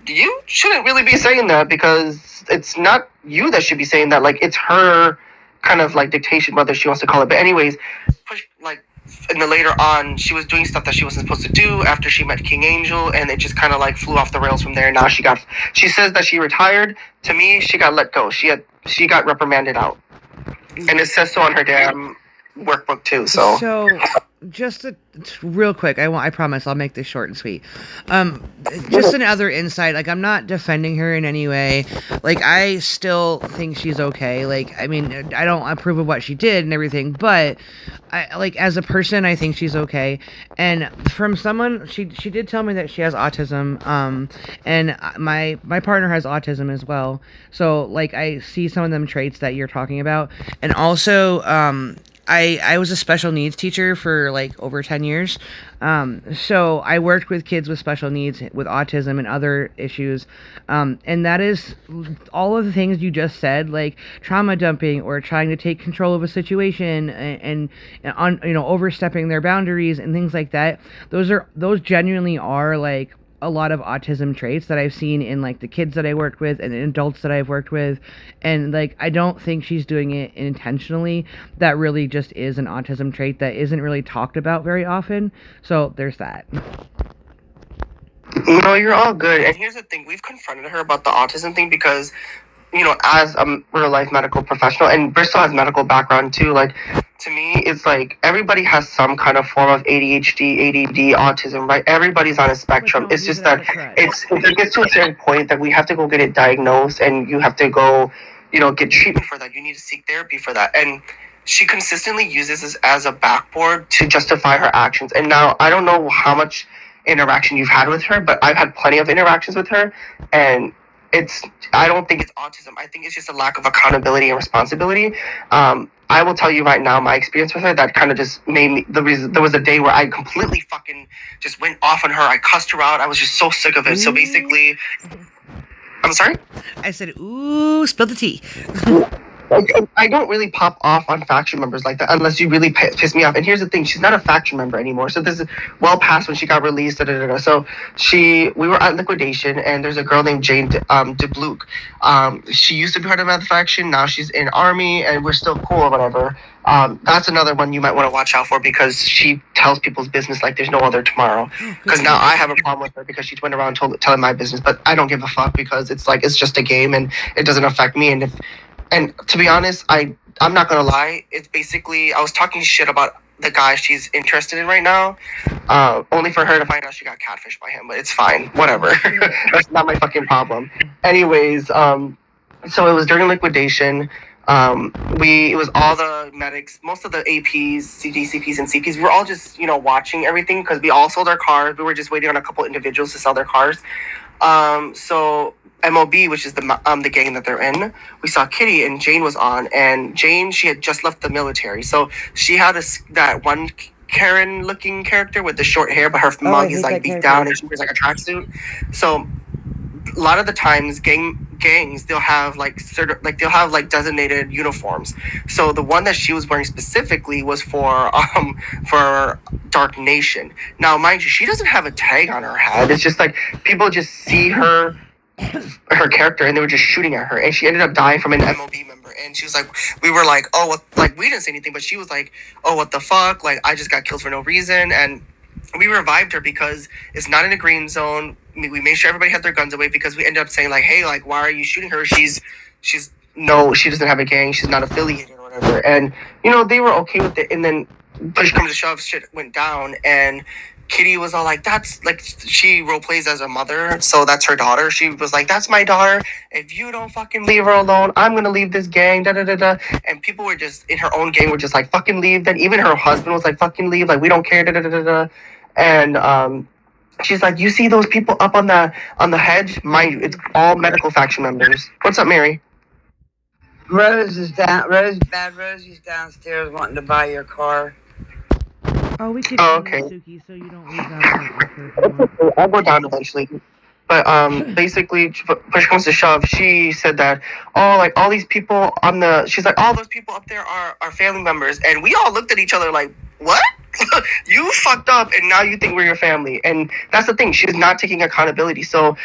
you shouldn't really be saying that because it's not you that should be saying that. Like, it's her kind of like dictation, whether she wants to call it. But anyways, and then later on, she was doing stuff that she wasn't supposed to do after she met King Angel, and it just kind of like flew off the rails from there. Now she says that she retired. To me, she got let go. She got reprimanded out. And it says so on her damn workbook too. So just real quick, I promise I'll make this short and sweet. Just another insight. Like, I'm not defending her in any way. Like, I still think she's okay. Like, I mean, I don't approve of what she did and everything, but I, like, as a person, I think she's okay. And from someone, she did tell me that she has autism. And my partner has autism as well. So, like, I see some of them traits that you're talking about. And also, I was a special needs teacher for like over 10 years. So I worked with kids with special needs, with autism and other issues. And that is all of the things you just said, like trauma dumping or trying to take control of a situation and on, overstepping their boundaries and things like that. Those genuinely are like a lot of autism traits that I've seen in like the kids that I worked with and adults that I've worked with. And like, I don't think she's doing it intentionally. That really just is an autism trait that isn't really talked about very often. So there's that. No, you're all good. And here's the thing. We've confronted her about the autism thing because, as a real life medical professional, and Bristol has medical background too, like, to me, it's like everybody has some kind of form of ADHD, ADD, autism, right? Everybody's on a spectrum. It's just that it gets to a certain point that we have to go get it diagnosed, and you have to go, get treatment for that. You need to seek therapy for that. And she consistently uses this as a backboard to justify her actions. And now, I don't know how much interaction you've had with her, but I've had plenty of interactions with her, and I don't think it's autism. I think it's just a lack of accountability and responsibility. I will tell you right now, my experience with her, that kind of just made me, there was a day where I completely fucking just went off on her. I cussed her out. I was just so sick of it. So basically, I'm sorry? I said, ooh, spill the tea. I don't really pop off on faction members like that unless you really piss me off. And here's the thing, she's not a faction member anymore. So this is well past when she got released. So we were at liquidation, and there's a girl named Jane DeBluke. She used to be part of the faction. Now she's in army, and we're still cool or whatever. That's another one you might want to watch out for, because she tells people's business like there's no other tomorrow. Because now I have a problem with her because she went around telling my business, but I don't give a fuck because it's just a game and it doesn't affect me. And to be honest, I'm not gonna lie. It's basically, I was talking shit about the guy she's interested in right now, only for her to find out she got catfished by him. But it's fine, whatever. That's not my fucking problem. Anyways, so it was during liquidation. It was all the medics, most of the APs, CDCPs, and CPs. We were all just watching everything because we all sold our cars. We were just waiting on a couple individuals to sell their cars. So MOB, which is the gang that they're in, we saw Kitty, and Jane was on, and Jane, she had just left the military, so she had that one Karen looking character with the short hair, but her mug is like beat down and she wears like a tracksuit. So a lot of the times gangs, they'll have like designated uniforms. So the one that she was wearing specifically was for Dark Nation. Now mind you, she doesn't have a tag on her head. It's just like people just see her character and they were just shooting at her, and she ended up dying from an MOB member. And she was like, we were like, oh, what? Like, we didn't say anything, but she was like, oh, what the fuck, like, I just got killed for no reason. And we revived her because it's not in a green zone. We made sure everybody had their guns away, because we ended up saying like, hey, like, why are you shooting her? She doesn't have a gang, she's not affiliated or whatever. And they were okay with it. And then push comes to shove, shit went down, and Kitty was all like, that's like, she role plays as a mother, so that's her daughter. She was like, that's my daughter. If you don't fucking leave her alone, I'm gonna leave this gang. Da da da da. And people were just in her own gang were just like, fucking leave. Then even her husband was like, fucking leave. Like, we don't care. Da da da da. And she's like, you see those people up on the hedge? Mind you, it's all medical faction members. What's up, Mary? Rose is down. Bad Rosie's downstairs wanting to buy your car. Oh, we could okay. Suki, so you don't leave that. I'll go down eventually. But basically, push comes to shove, she said that, oh, like, all these people she's like, all those people up there are family members. And we all looked at each other like, what? You fucked up, and now you think we're your family. And that's the thing, she's not taking accountability. So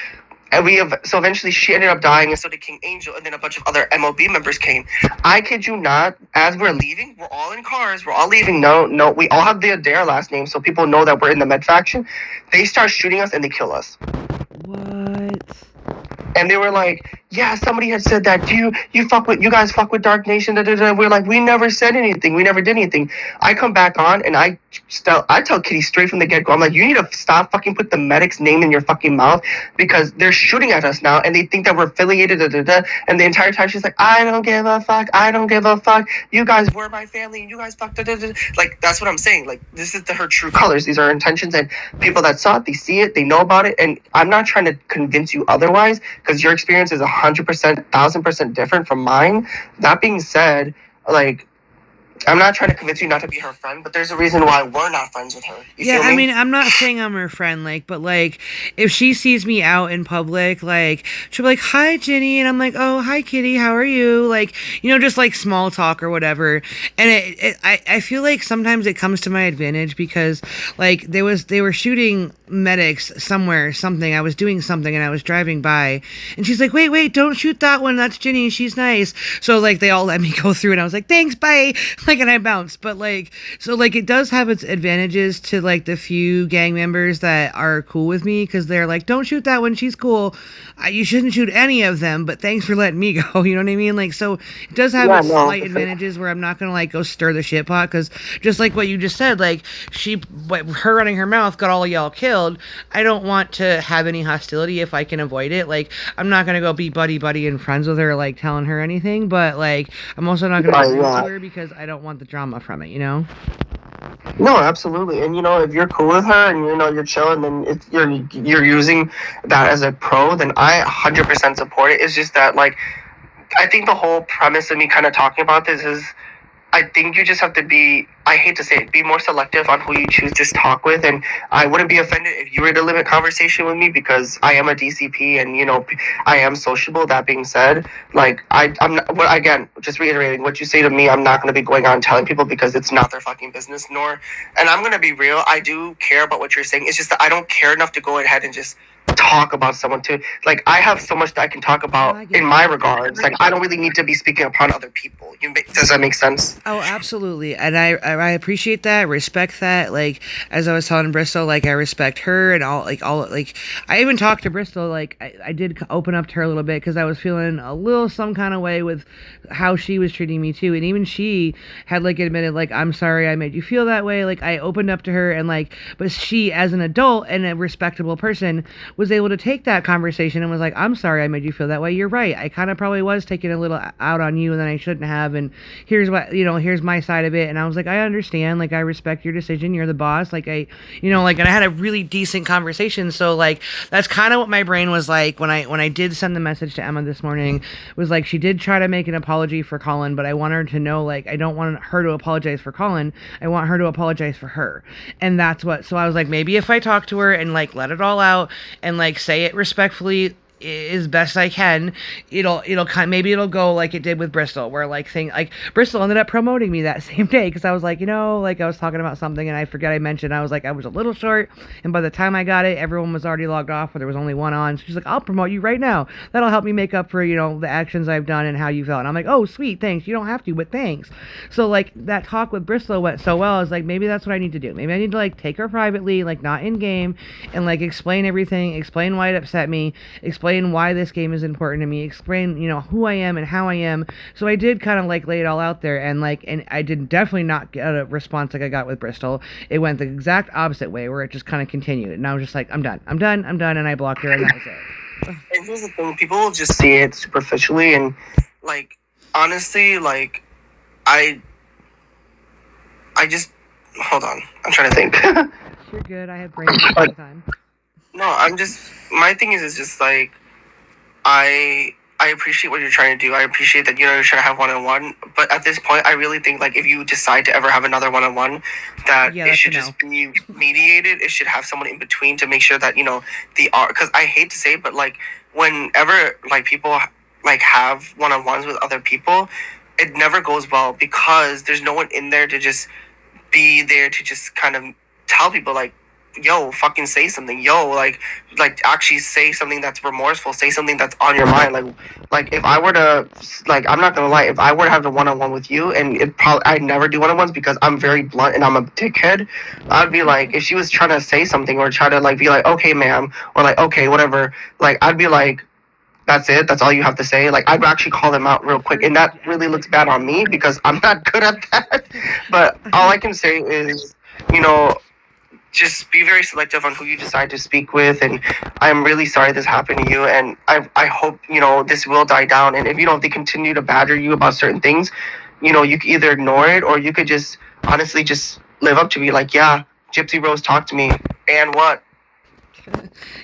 eventually she ended up dying, and so did King Angel, and then a bunch of other MOB members came. I kid you not, as we're leaving, we're all in cars, we're all leaving. No, we all have the Adair last name, so people know that we're in the med faction. They start shooting us and they kill us. What? And they were like, yeah, somebody had said that. You guys fuck with Dark Nation? Da, da, da. We're like, we never said anything. We never did anything. I come back on and I tell Kitty straight from the get go. I'm like, you need to stop fucking put the medic's name in your fucking mouth because they're shooting at us now and they think that we're affiliated. Da, da, da. And the entire time she's like, I don't give a fuck. I don't give a fuck. You guys were my family and you guys fucked. Da, da, da. Like that's what I'm saying. Like this is her true colors. These are her intentions, and people that saw it, they see it, they know about it, and I'm not trying to convince you otherwise because your experience is 100%, 1000% different from mine. That being said, like, I'm not trying to convince you not to be her friend, but there's a reason why we're not friends with her. You Yeah, feel me? I mean, I'm not saying I'm her friend, like, but, like, if she sees me out in public, like, she'll be like, hi, Jenny, and I'm like, oh, hi, Kitty, how are you? Like, you know, just, like, small talk or whatever, and I feel like sometimes it comes to my advantage because, like, they were shooting medics somewhere, something, I was doing something, and I was driving by, and she's like, wait, don't shoot that one, that's Jenny, she's nice, so, like, they all let me go through, and I was like, thanks, bye, like, and I bounced, but, like, so, like, it does have its advantages to, like, the few gang members that are cool with me, because they're like, don't shoot that one, she's cool, you shouldn't shoot any of them, but thanks for letting me go, you know what I mean, like, so, it does have its slight advantages where I'm not gonna, like, go stir the shit pot, because, just like what you just said, like, her running her mouth got all of y'all killed, I don't want to have any hostility if I can avoid it, like, I'm not gonna go be buddy and friends with her, like, telling her anything, but, like, I'm also not gonna be rude to her because I don't want the drama from it, you know? No, absolutely. And you know, if you're cool with her and you know you're chilling, then if you're using that as a pro, then I 100% support it. It's just that, like, I think the whole premise of me kind of talking about this is, I think you just have to be, I hate to say it, be more selective on who you choose to talk with. And I wouldn't be offended if you were to limit conversation with me because I am a DCP and, you know, I am sociable. That being said, like, I'm not, well, again, just reiterating what you say to me, I'm not going to be going on telling people because it's not their fucking business, and I'm going to be real, I do care about what you're saying. It's just that I don't care enough to go ahead and just talk about someone too. Like, I have so much that I can talk about in my regards. Like, I don't really need to be speaking upon other people. Does that make sense? Oh, absolutely. And I appreciate that, respect that. Like, as I was telling Bristol, like, I respect her and all, I even talked to Bristol, like, I did open up to her a little bit because I was feeling a little some kind of way with how she was treating me too. And even she had, like, admitted, like, I'm sorry I made you feel that way. Like, I opened up to her and, like, but she, as an adult and a respectable person, was able to take that conversation and was like, I'm sorry I made you feel that way. You're right. I kind of probably was taking a little out on you and then I shouldn't have. And here's what, you know, here's my side of it. And I was like, I understand. Like, I respect your decision. You're the boss. Like, and I had a really decent conversation. So, like, that's kind of what my brain was like when I did send the message to Emma this morning, was like, she did try to make an apology for Colin, but I want her to know, like, I don't want her to apologize for Colin. I want her to apologize for her. And that's what, so I was like, maybe if I talk to her and, like, let it all out and, like, say it respectfully as best I can, it'll maybe it'll go like it did with Bristol, where, like, Bristol ended up promoting me that same day because I was like, like, I was talking about something and I forget I mentioned, I was like, I was a little short, and by the time I got it, everyone was already logged off, or there was only one on. So she's like, I'll promote you right now. That'll help me make up for, the actions I've done and how you felt. And I'm like, oh, sweet, thanks. You don't have to, but thanks. So, like, that talk with Bristol went so well. I was like, maybe that's what I need to do. Maybe I need to, like, take her privately, like, not in game, and, like, explain everything, explain why it upset me, explain why this game is important to me, explain, who I am and how I am. So I did kind of, like, lay it all out there, and, like, and I did definitely not get a response like I got with Bristol. It went the exact opposite way, where it just kind of continued, and I was just like, I'm done, and I blocked her, and that was it. And here's the thing, people will just see it superficially, and, like, honestly, like, I just, hold on, I'm trying to think. You're good, I have brain all the time. No, my thing is just, like, I appreciate what you're trying to do. I appreciate that, you're trying to have one-on-one. But at this point, I really think, like, if you decide to ever have another one-on-one, that it should just be mediated. It should have someone in between to make sure that, because I hate to say it, but, like, whenever, like, people, like, have one-on-ones with other people, it never goes well because there's no one in there to just be there to just kind of tell people, like, yo, fucking say something. Yo, like actually say something that's remorseful. Say something that's on your mind. Like if I were to, like, I'm not gonna lie, if I were to have a one-on-one with you, and I never do one-on-ones because I'm very blunt and I'm a dickhead, I'd be like, if she was trying to say something or try to, like, be like, okay, ma'am, or like, okay, whatever, like, I'd be like, that's it. That's all you have to say. Like, I'd actually call them out real quick, and that really looks bad on me because I'm not good at that. But all I can say is, you know, just be very selective on who you decide to speak with. And I'm really sorry this happened to you. And I hope, you know, this will die down. And if, you know, if they continue to badger you about certain things, you know, you could either ignore it or you could just honestly just live up to me. Like, yeah, Gypsy Rose talked to me. And what?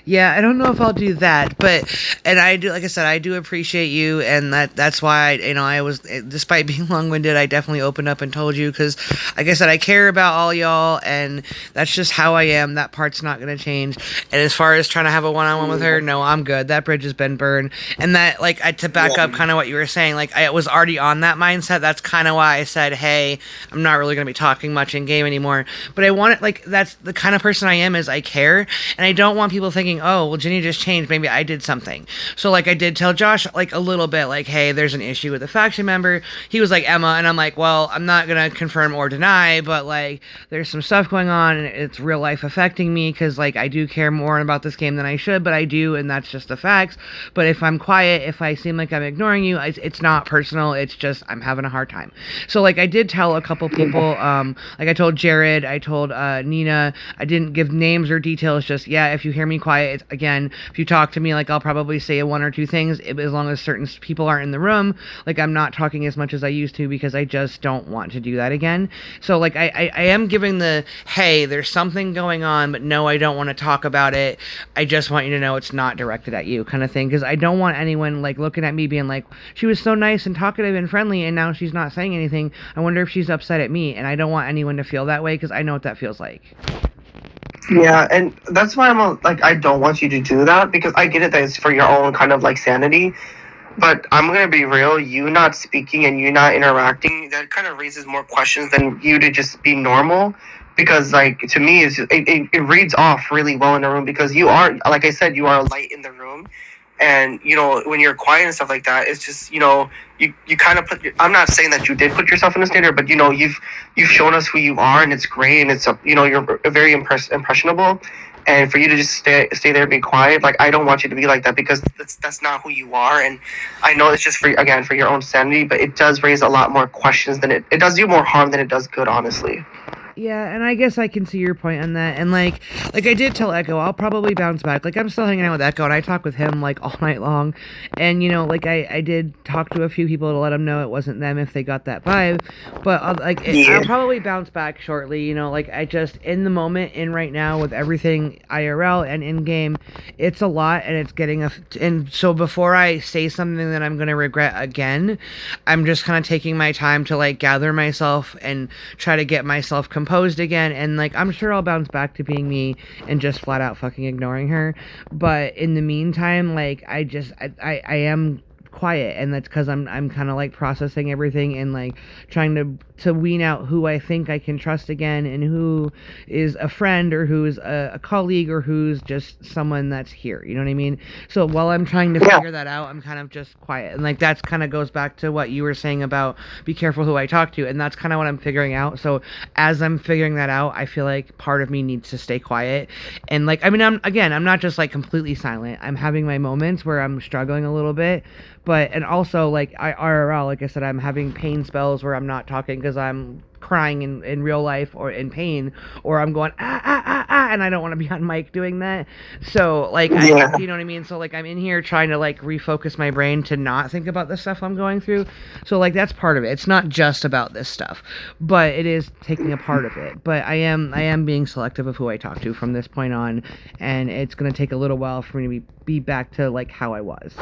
Yeah, I don't know if I'll do that, but and I do, like I said, I do appreciate you, and that's why I was, despite being long-winded, I definitely opened up and told you because, like I said, I care about all y'all, and that's just how I am. That part's not gonna change. And as far as trying to have a one-on-one with her, no, I'm good. That bridge has been burned, and that to back up kind of what you were saying, like I was already on that mindset. That's kind of why I said, hey, I'm not really gonna be talking much in game anymore, but I want it. Like that's the kind of person I am. Is I care, and I don't want people thinking, oh, well, Ginny just changed. Maybe I did something. So, like, I did tell Josh, like, a little bit, like, hey, there's an issue with a faction member. He was like, Emma, and I'm like, well, I'm not going to confirm or deny, but, like, there's some stuff going on, and it's real life affecting me, because, like, I do care more about this game than I should, but I do, and that's just the facts. But if I'm quiet, if I seem like I'm ignoring you, it's not personal. It's just I'm having a hard time. So, like, I did tell a couple people, like, I told Jared, I told Nina. I didn't give names or details, just, yeah, if you hear me quiet, it's, again, if you talk to me, like, I'll probably say one or two things, as long as certain people aren't in the room. Like, I'm not talking as much as I used to because I just don't want to do that again. So, like, I am giving the, hey, there's something going on, but no, I don't want to talk about it. I just want you to know it's not directed at you, kind of thing, because I don't want anyone, like, looking at me being like, she was so nice and talkative and friendly, and now she's not saying anything. I wonder if she's upset at me, and I don't want anyone to feel that way, because I know what that feels like. Yeah, and that's why like, I don't want you to do that, because I get it that it's for your own kind of like sanity. But I'm gonna be real, you not speaking and you not interacting, that kind of raises more questions than you to just be normal. Because, like, to me, it reads off really well in the room, because you are, like I said, you are a light in the room. And, you know, when you're quiet and stuff like that, it's just, you know, you kind of I'm not saying that you did put yourself in a standard, but, you know, you've shown us who you are, and it's great, and it's, you know, you're very impressionable. And for you to just stay there and be quiet, like, I don't want you to be like that, because that's not who you are. And I know it's just for your own sanity, but it does raise a lot more questions than it does you more harm than it does good, honestly. Yeah, and I guess I can see your point on that. And like I did tell Echo, I'll probably bounce back. Like, I'm still hanging out with Echo, and I talk with him like all night long. And, you know, like I did talk to a few people to let them know it wasn't them if they got that vibe. But I'll probably bounce back shortly. You know, like, I just, in the moment, in right now, with everything IRL and in game, it's a lot, and it's getting and so before I say something that I'm gonna regret again, I'm just kind of taking my time to, like, gather myself and try to get myself composed again. And, like, I'm sure I'll bounce back to being me and just flat out fucking ignoring her. But in the meantime, like, I am quiet, and that's because I'm kind of like processing everything and like trying to wean out who I think I can trust again, and who is a friend, or who's a colleague, or who's just someone that's here, you know what I mean? So while I'm trying to figure that out, I'm kind of just quiet. And like, that's kind of goes back to what you were saying about be careful who I talk to, and that's kind of what I'm figuring out. So as I'm figuring that out, I feel like part of me needs to stay quiet. And like, I mean, I'm not just like completely silent. I'm having my moments where I'm struggling a little bit. But, and also, like, IRL, like I said, I'm having pain spells where I'm not talking because I'm crying in real life, or in pain, or I'm going, and I don't want to be on mic doing that. So, like, you know what I mean? So, like, I'm in here trying to, like, refocus my brain to not think about the stuff I'm going through. So, like, that's part of it. It's not just about this stuff, but it is taking a part of it. But I am being selective of who I talk to from this point on, and it's going to take a little while for me to be back to, like, how I was.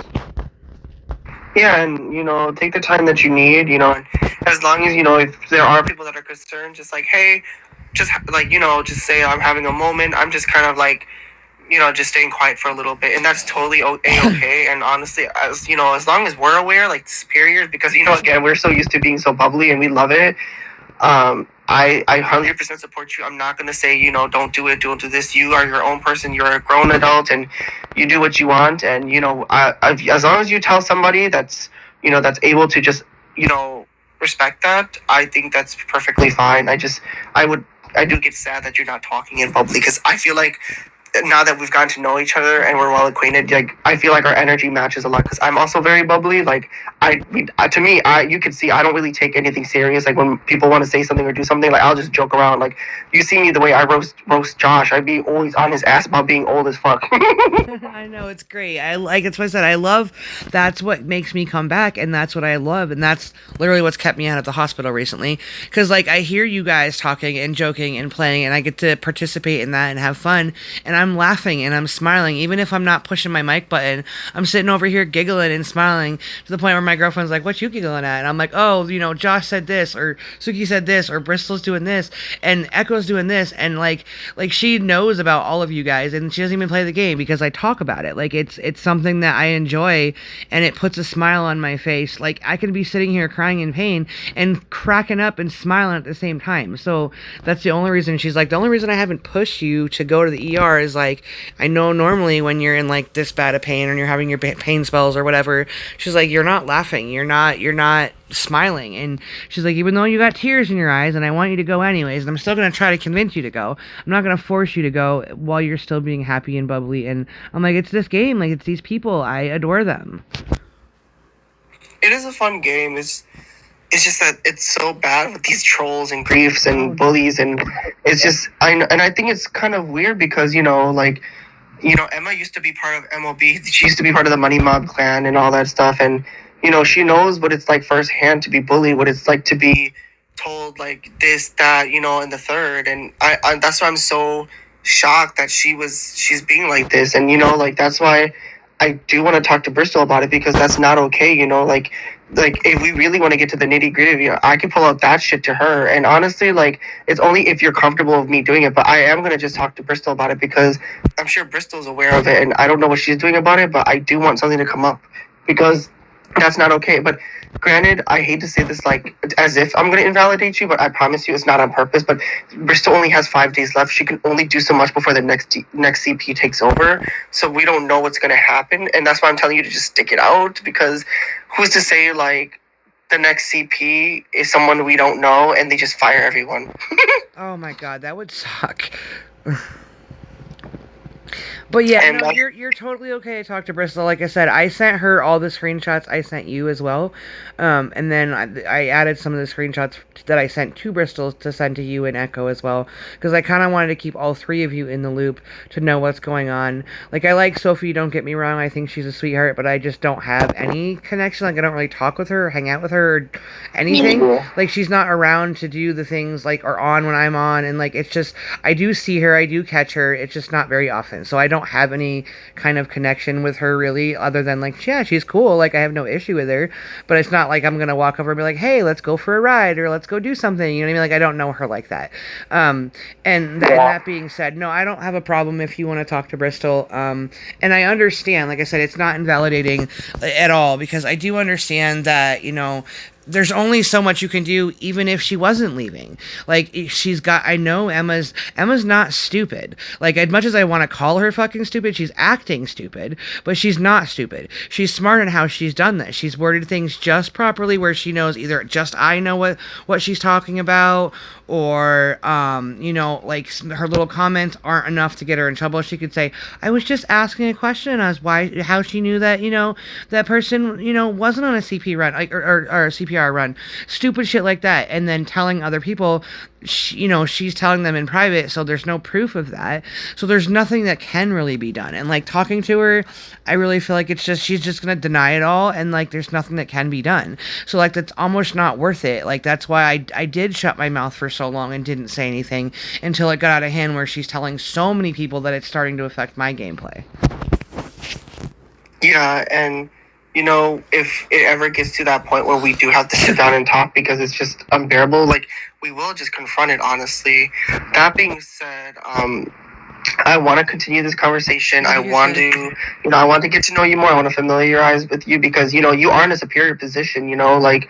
Yeah, and, you know, take the time that you need, you know, and as long as, you know, if there are people that are concerned, just like, hey, just, like, you know, just say I'm having a moment, I'm just kind of, like, you know, just staying quiet for a little bit, and that's totally A-okay. And honestly, as, you know, as long as we're aware, like, superiors, because, you know, again, we're so used to being so bubbly, and we love it, I 100% support you. I'm not going to say, you know, don't do it, don't do this. You are your own person. You're a grown adult, and you do what you want. And, you know, as long as you tell somebody that's, you know, that's able to just, you know, respect that, I think that's perfectly fine. I do get sad that you're not talking in public, because I feel like now that we've gotten to know each other and we're well acquainted, like I feel like our energy matches a lot because I'm also very bubbly. Like to me, you could see I don't really take anything serious. Like when people want to say something or do something, like I'll just joke around. Like you see me the way I roast Josh, I'd be always on his ass about being old as fuck. I know, it's great. I like, it's what I said. I love, that's what makes me come back, and that's what I love, and that's literally what's kept me out of the hospital recently. Because like I hear you guys talking and joking and playing, and I get to participate in that and have fun, and I'm laughing and I'm smiling, even if I'm not pushing my mic button. I'm sitting over here giggling and smiling to the point where my girlfriend's like, "What you giggling at?" And I'm like, "Oh, you know, Josh said this, or Suki said this, or Bristol's doing this, and Echo's doing this," and like she knows about all of you guys, and she doesn't even play the game because I talk about it. Like it's something that I enjoy, and it puts a smile on my face. Like I can be sitting here crying in pain and cracking up and smiling at the same time. So that's the only reason. She's like, the only reason I haven't pushed you to go to the ER is like, I know normally when you're in like this bad of pain and you're having your pain spells or whatever, she's like, you're not laughing, you're not smiling, and she's like, even though you got tears in your eyes and I want you to go anyways, and I'm still going to try to convince you to go, I'm not going to force you to go while you're still being happy and bubbly. And I'm like, it's this game, like it's these people, I adore them. It is a fun game. It's just that it's so bad with these trolls and griefs and bullies, and it's just I think it's kind of weird because Emma used to be part of MOB. She used to be part of the Money Mob clan and all that stuff, and she knows what it's like firsthand to be bullied, what it's like to be told like this, that, and the third, and I that's why I'm so shocked that she's being like this, and that's why I do want to talk to Bristol about it, because that's not okay, like if we really want to get to the nitty gritty, I can pull out that shit to her. And honestly, like, it's only if you're comfortable with me doing it, but I am going to just talk to Bristol about it because I'm sure Bristol's aware of it, and I don't know what she's doing about it, but I do want something to come up because that's not okay. But granted, I hate to say this like as if I'm going to invalidate you, but I promise you it's not on purpose. But Bristol only has 5 days left. She can only do so much before the next CP takes over. So we don't know what's going to happen. And that's why I'm telling you to just stick it out, because who's to say like the next CP is someone we don't know and they just fire everyone. Oh my god, that would suck. But yeah, And no, you're totally okay to talk to Bristol. Like I said, I sent her all the screenshots I sent you as well. And then I added some of the screenshots that I sent to Bristol to send to you and Echo as well. Because I kind of wanted to keep all three of you in the loop to know what's going on. Like, I like Sophie, don't get me wrong. I think she's a sweetheart, but I just don't have any connection. Like, I don't really talk with her or hang out with her or anything. Like, she's not around to do the things, like, or on when I'm on. And, like, it's just, I do see her, I do catch her. It's just not very often. So I don't have any kind of connection with her really, other than like, yeah, she's cool, like I have no issue with her, but it's not like I'm gonna walk over and be like, hey, let's go for a ride or let's go do something, you know what I mean? Like, I don't know her like that. And that being said, no, I don't have a problem if you want to talk to Bristol, and I understand, like I said, it's not invalidating at all, because I do understand that, there's only so much you can do, even if she wasn't leaving. Like, I know Emma's not stupid. Like, as much as I want to call her fucking stupid, she's acting stupid, but she's not stupid. She's smart in how she's done this. She's worded things just properly, where she knows either just I know what she's talking about, or, like, her little comments aren't enough to get her in trouble. She could say, I was just asking a question as how she knew that, that person, wasn't on a CP run, like, or a CPR run, stupid shit like that, and then telling other people, she's telling them in private, so there's no proof of that, so there's nothing that can really be done. And like, talking to her, I really feel like she's just gonna deny it all, and like, there's nothing that can be done, so like, that's almost not worth it. Like, that's why I did shut my mouth for so long and didn't say anything until it got out of hand, where she's telling so many people that it's starting to affect my gameplay. Yeah, and if it ever gets to that point where we do have to sit down and talk because it's just unbearable, like, we will just confront it, honestly. That being said, I want to continue this conversation. I want to get to know you more. I want to familiarize with you because, you are in a superior position, like,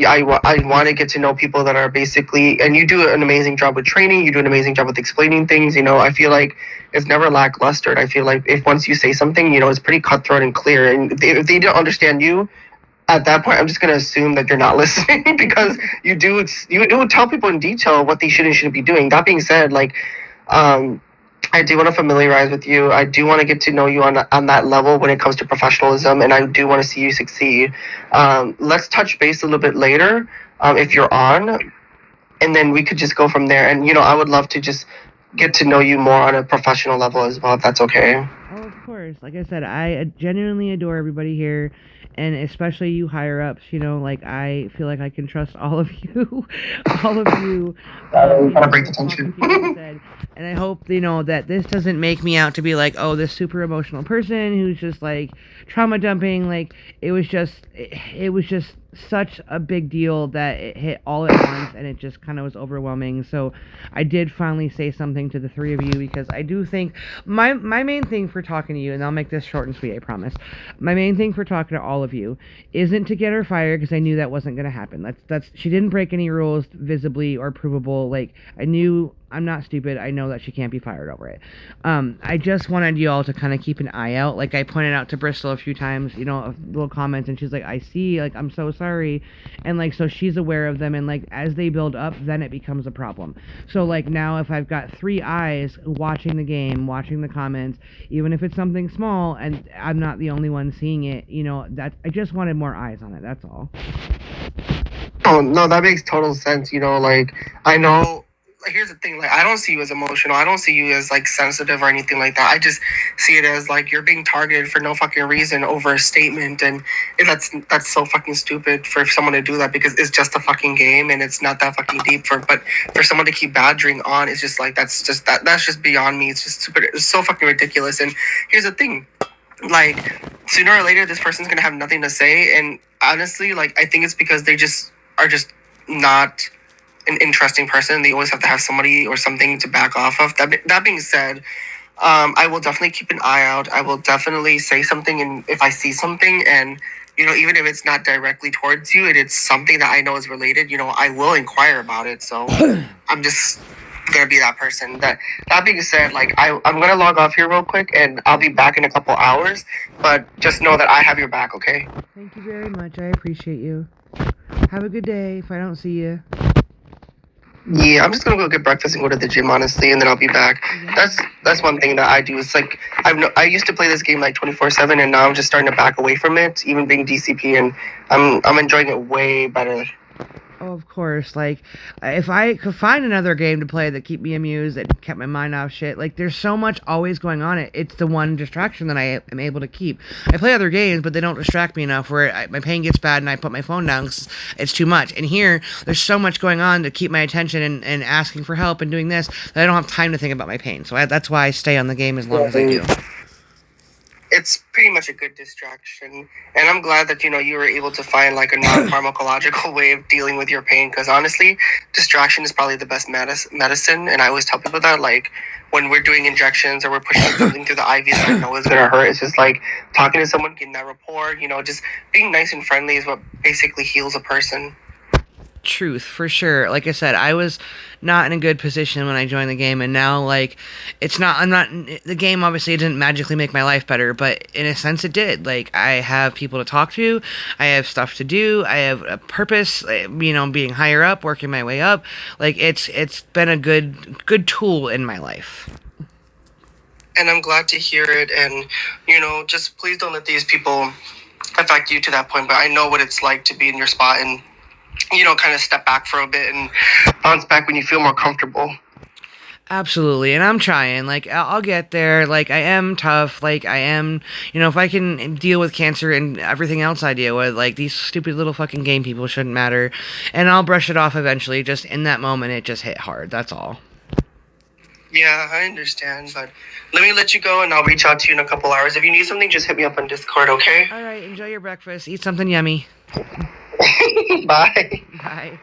I want to get to know people that are basically, and you do an amazing job with training, you do an amazing job with explaining things, I feel like it's never lackluster. I feel like if once you say something, it's pretty cutthroat and clear, and if they don't understand you, at that point, I'm just going to assume that you're not listening because you do tell people in detail what they should and shouldn't be doing. That being said, like, I do want to familiarize with you. I do want to get to know you on that level when it comes to professionalism, and I do want to see you succeed. Let's touch base a little bit later if you're on, and then we could just go from there. And I would love to just get to know you more on a professional level as well, if that's okay. Oh, of course. Like I said, I genuinely adore everybody here, and especially you higher ups. Like I feel like I can trust all of you, all of you. Gotta break the tension. And I hope that this doesn't make me out to be like, oh, this super emotional person who's just like trauma dumping. Like it was just such a big deal that it hit all at once, and it just kind of was overwhelming. So I did finally say something to the three of you, because I do think my main thing for talking to you, and I'll make this short and sweet, I promise. My main thing for talking to all of you isn't to get her fired, because I knew that wasn't going to happen. That's she didn't break any rules visibly or provable. Like I knew. I'm not stupid. I know that she can't be fired over it. I just wanted you all to kind of keep an eye out. Like I pointed out to Bristol a few times, a little comments, and she's like, I see, like, I'm so sorry. And like, so she's aware of them. And like, as they build up, then it becomes a problem. So like now if I've got 3 eyes watching the game, watching the comments, even if it's something small and I'm not the only one seeing it, that I just wanted more eyes on it. That's all. Oh, no, that makes total sense. Like, I know. Here's the thing, like I don't see you as emotional. I don't see you as like sensitive or anything like that. I just see it as like you're being targeted for no fucking reason over a statement, and that's so fucking stupid for someone to do that, because it's just a fucking game and it's not that fucking deep. But for someone to keep badgering on, it's just like that's just beyond me. It's just super. It's so fucking ridiculous. And here's the thing, like sooner or later this person's gonna have nothing to say, and honestly, like I think it's because they just are just not an interesting person. They always have to have somebody or something to back off of. That being said, I will definitely keep an eye out. I will definitely say something, and if I see something, and even if it's not directly towards you, and it's something that I know is related, I will inquire about it. So I'm just gonna be that person. That being said, like I'm gonna log off here real quick, and I'll be back in a couple hours. But just know that I have your back, okay? Thank you very much. I appreciate you. Have a good day. If I don't see you. Yeah, I'm just gonna go get breakfast and go to the gym, honestly, and then I'll be back. That's one thing that I do. It's like I used to play this game like 24/7, and now I'm just starting to back away from it, even being DCP, and I'm enjoying it way better. Oh, of course. Like, if I could find another game to play that kept me amused, that kept my mind off shit, like, there's so much always going on. It's the one distraction that I am able to keep. I play other games, but they don't distract me enough where my pain gets bad and I put my phone down because it's too much. And here, there's so much going on to keep my attention and asking for help and doing this that I don't have time to think about my pain. So that's why I stay on the game as long as I do. It's pretty much a good distraction, and I'm glad that you were able to find like a non-pharmacological way of dealing with your pain, because honestly, distraction is probably the best medicine. And I always tell people that, like, when we're doing injections or we're pushing something through the IV that I know is gonna hurt, it's just like talking to someone, getting that rapport, just being nice and friendly is what basically heals a person. Truth, for sure. Like I said, I was not in a good position when I joined the game, and now, like, the game obviously didn't magically make my life better, but in a sense it did. Like, I have people to talk to, I have stuff to do, I have a purpose, being higher up, working my way up. Like, it's been a good tool in my life. And I'm glad to hear it, and just please don't let these people affect you to that point. But I know what it's like to be in your spot and kind of step back for a bit and bounce back when you feel more comfortable. Absolutely, and I'm trying. Like, I'll get there. Like, I am tough. Like, I am, if I can deal with cancer and everything else I deal with, like, these stupid little fucking game people shouldn't matter. And I'll brush it off eventually. Just in that moment, it just hit hard. That's all. Yeah, I understand, but let me let you go, and I'll reach out to you in a couple hours. If you need something, just hit me up on Discord, okay? All right, enjoy your breakfast. Eat something yummy. Bye. Bye.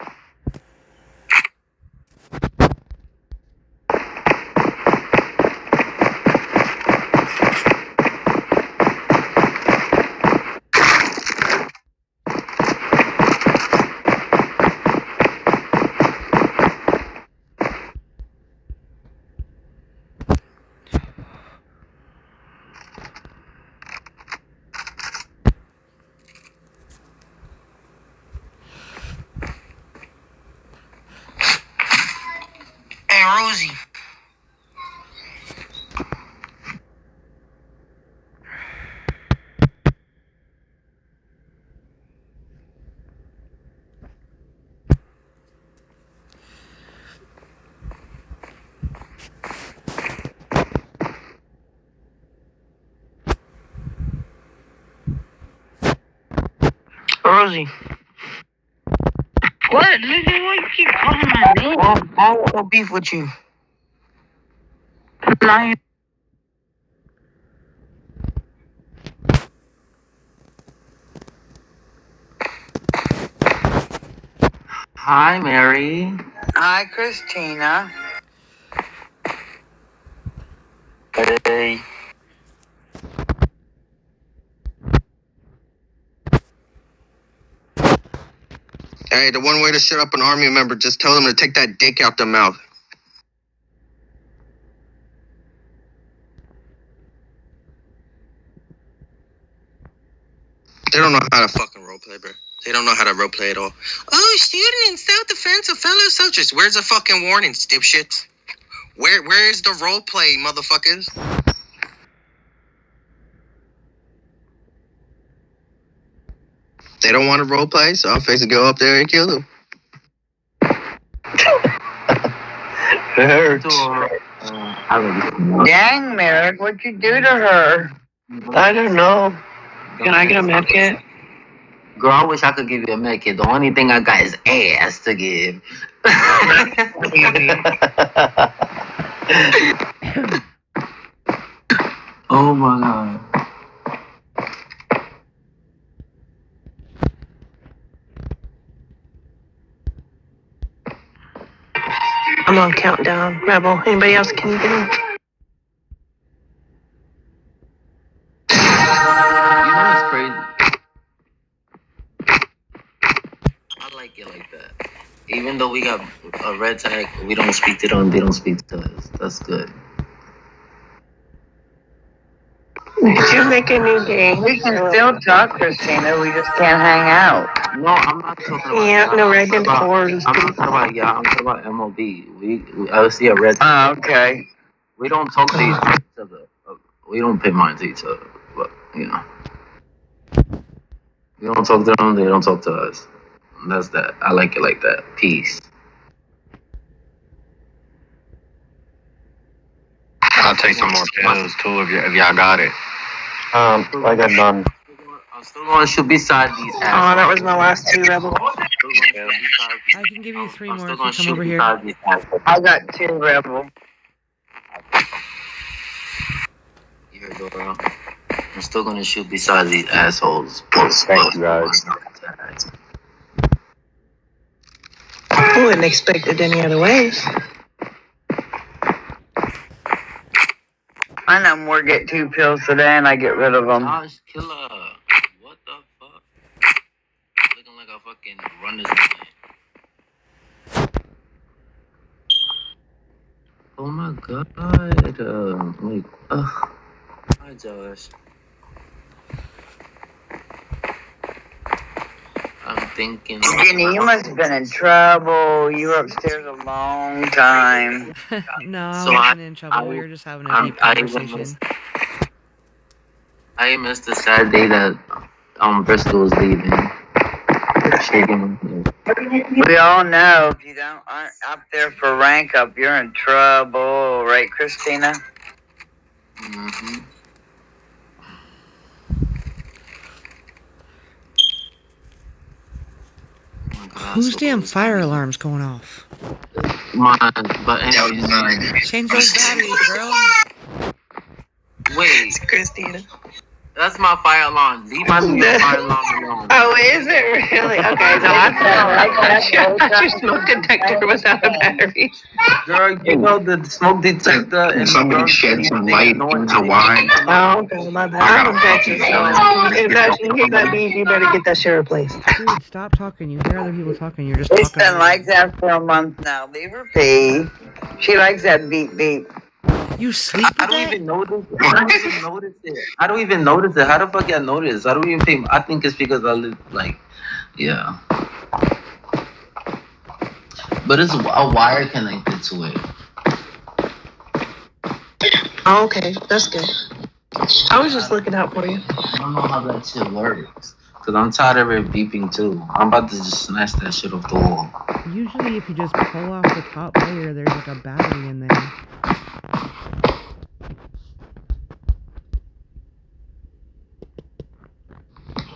Rosie. What? Nigga, why you keep calling my name? I want no beef with you. Nah, Hi, Mary. Hi, Christina. Hey. Hey, the one way to shut up an army member, just tell them to take that dick out their mouth. They don't know how to fucking roleplay, bro. They don't know how to roleplay at all. Oh, student in self-defense of fellow soldiers. Where's the fucking warning, dipshits? Where's the roleplay, motherfuckers? They don't want to roleplay, so I'll face it, go up there and kill them. It hurts. Dang, Merrick, what'd you do to her? I don't know. Can I get a med kit? Girl, I wish I could give you a med kit. The only thing I got is ass to give. Oh my god. I'm on countdown. Rebel. Anybody else can get him? You know what's crazy? I like it like that. Even though we got a red tag, we don't speak to them, they don't speak to us. That's good. Did you make a new game? We can still talk, Christina. We just can't hang out. No, I'm not talking about Yeah, y'all. no, I'm red talking and about- fours. I'm not talking about y'all. I'm talking about MOB. We I see a red tag. Oh, okay. We don't talk to each other. We don't pay mind to each other. But, you know. We don't talk to them, they don't talk to us. That's that. I like it like that. Peace. I'll take some more pills too if y'all got it. I got none. I'm still going to shoot beside these assholes. Oh, that was my last two, Rebel. I can give you 3 more if you come over here. I got 2, Rebel. You heard, Dora? I'm still going to shoot beside these assholes. Thank you, guys. I wouldn't expect it any other way. I no more get 2 pills today and I get rid of them. Josh Killer. What the fuck? Looking like a fucking runner's man. Oh my god. Wait. Hi, Josh. I'm thinking. Jenny, you must have been in trouble. You were upstairs a long time. No, I So wasn't in trouble. I- We were just having a I'm- deep I conversation. I missed the sad day that Bristol was leaving. Shaking. We all know if you aren't up there for rank up, you're in trouble, right, Christina? Mm-hmm. Whose damn fire alarm's going off? Mine, but anyways, Change those batteries, girl. wait, Christina. that's my fire alarm. Leave my fire alarm alone. Oh, is it really? Okay, so I thought your smoke detector was out of battery. Girl, you know the smoke detector and Somebody shed some light into wine. Oh, okay, my bad. I'm in Texas, so if that means you better get that shit replaced. Dude, stop talking. You hear other people talking. You're just It's talking. been like that for a month now. Leave her be. She likes that beep beep. You sleep I with don't that? even notice. I don't even notice it. I don't even notice it. How the fuck I notice? I don't even pay. I think it's because I live like, yeah. But it's a wire connected to it. Oh, okay, that's good. I was just looking out for you. I don't know how that shit works. Cause I'm tired of it beeping too. I'm about to just snatch that shit off the wall. Usually, if you just pull off the top layer, there's like a battery in there.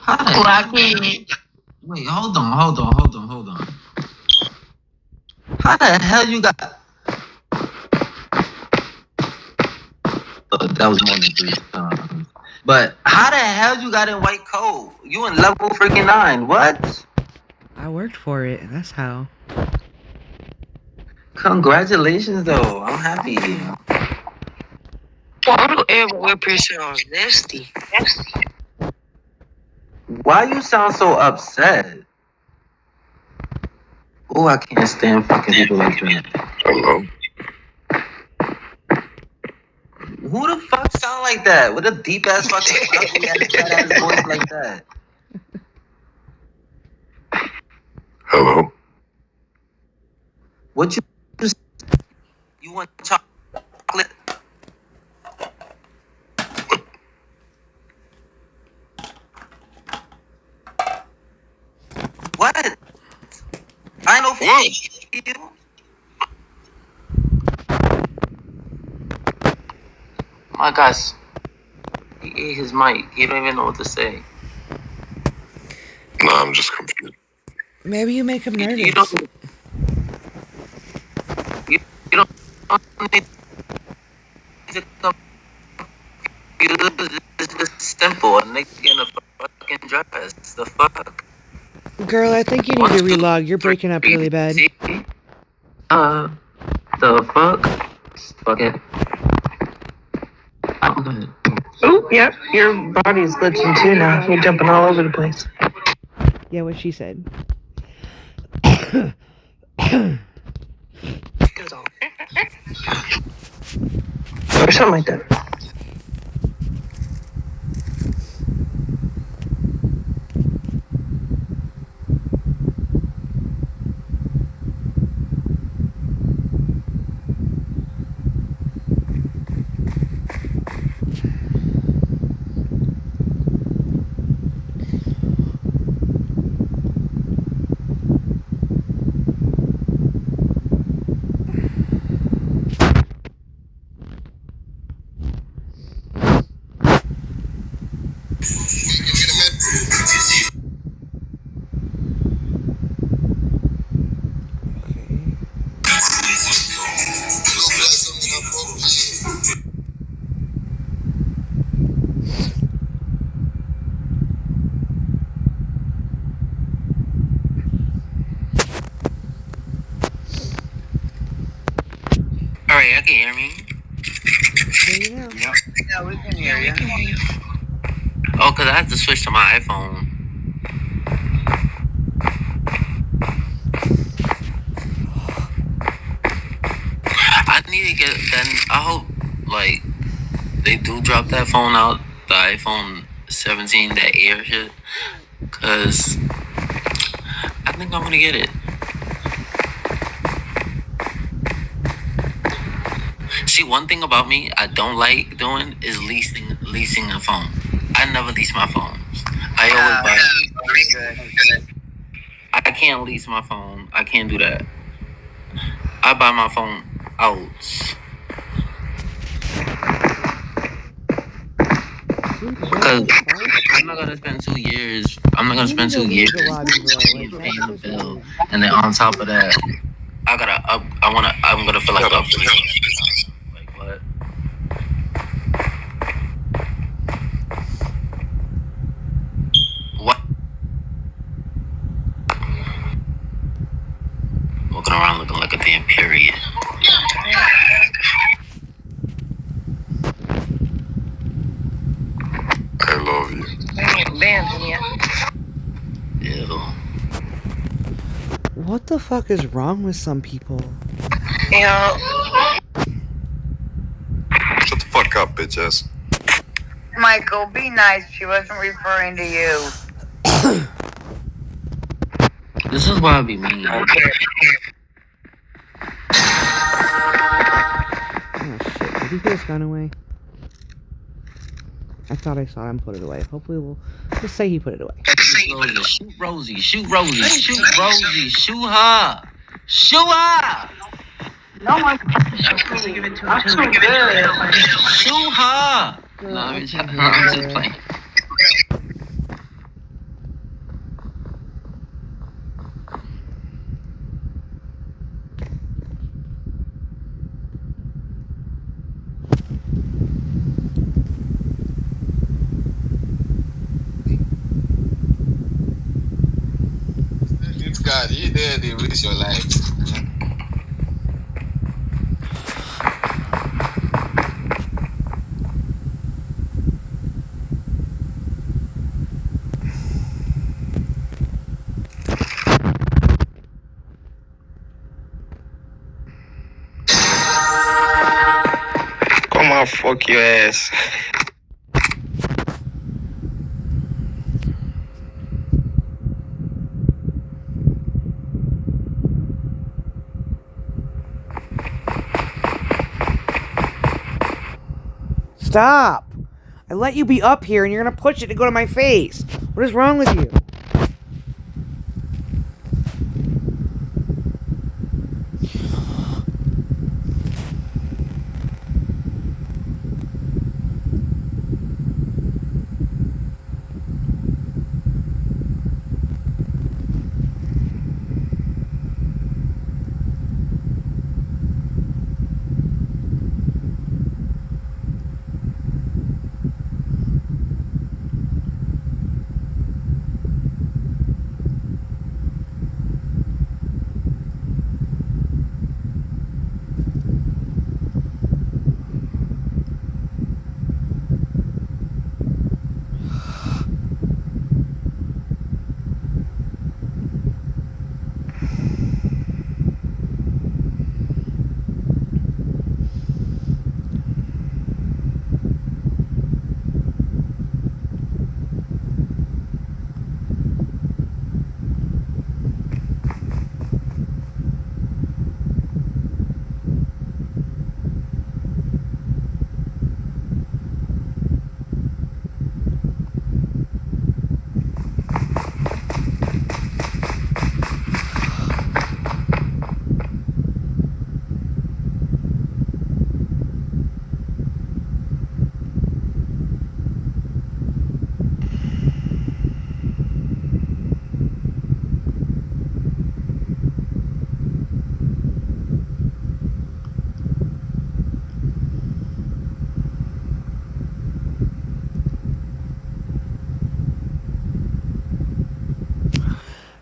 Hi. Blackie. Wait, hold on. How the hell you got? That was more than 3 times. But how the hell you got in white coat? You in level freaking 9? What? I worked for it. That's how. Congratulations, though. I'm happy. Why do everywhere sounds nasty? Why you sound so upset? Oh, I can't stand fucking people like that. Hello. Who the fuck sound like that? With a deep ass fucking ugly ass voice like that? Hello. What you want chocolate? What? I know for you. My gosh. He ate his mic. He don't even know what to say. Nah, I'm just confused. Maybe you make him nervous. You don't need to come. It's just simple. A nigga in a fucking dress. The fuck? Girl, I think you need to relog. You're breaking up really bad. The fuck? Fuck it. I'm good. Oh, yep. Your body's glitching too now. You're jumping all over the place. Yeah, what she said. Or something like that. Alright, y'all can hear me? Yeah, we can hear you. Oh, because I have to switch to my iPhone. I need to get then. I hope like they do drop that phone out, the iPhone 17, that Air shit, because I think I'm gonna get it. See, one thing about me I don't like doing is leasing a phone. I never lease my phones. I always buy. I can't lease my phone. I can't do that. I buy my phone out. Because I'm not gonna spend 2 years. I'm not gonna spend 2 years paying the bill, and then on top of that, I'm gonna feel like upgrade. Like what? What? Walking around looking like a damn period. I love you. Ew. What the fuck is wrong with some people? Yeah. Shut the fuck up, bitch ass. Michael, be nice. She wasn't referring to you. This is why I be mean. Oh shit, did he put his gun away? I thought I saw him put it away. Hopefully we'll just say he put it away. Shoot Rosie, shoot Rosie, shoot Rosie, shoot her! Shoot her! No one can give it to him. Shoot her! Girl, No, I I'm can't just hear playing. You there, they waste your life. Come on, fuck your ass. Stop! I let you be up here and you're gonna push it to go to my face. What is wrong with you?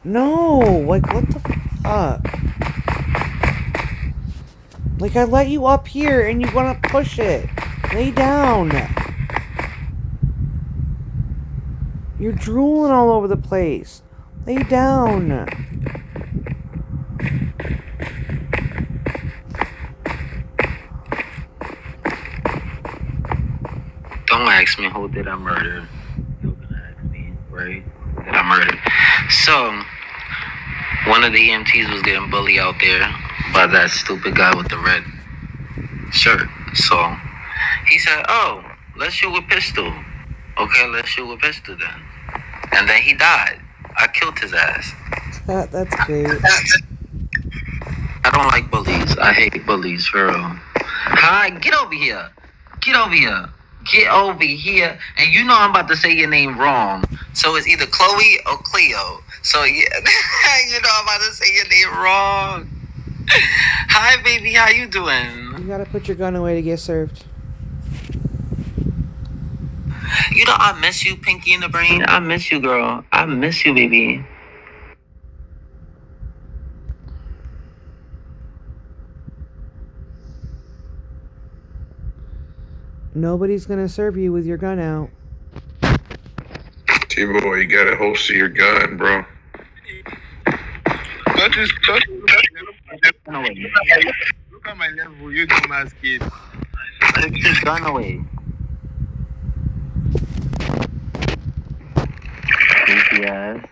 No, like what the fuck? Like I let you up here and you wanna push it. Lay down. You're drooling all over the place. Lay down. Don't ask me who did I murder. You're gonna ask me, right? Who did I murder? So, one of the EMTs was getting bullied out there by that stupid guy with the red shirt. So, he said, oh, let's shoot with pistol. Okay, let's shoot with pistol then. And then he died. I killed his ass. That's great. I don't like bullies. I hate bullies, for real. Hi, get over here. Get over here. Get over here. And you know I'm about to say your name wrong. So it's either Chloe or Cleo. So yeah, you know I'm about to say your name wrong. Hi, baby. How you doing? You gotta put your gun away to get served. You know I miss you, Pinky in the Brain. I miss you, girl. I miss you, baby. Nobody's gonna serve you with your gun out. T-Boy, you got a holster your gun, bro. Look at my level, you do my kid. Take your gun away. Pinky ass.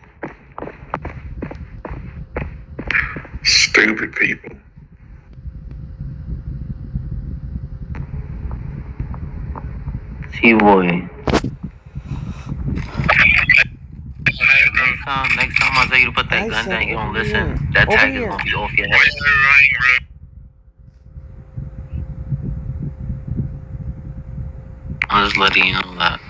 Stupid people. T-Boy. Next time I tell you to put that gun down, you don't listen. That tag is gonna be off your head. I'm just letting you know that.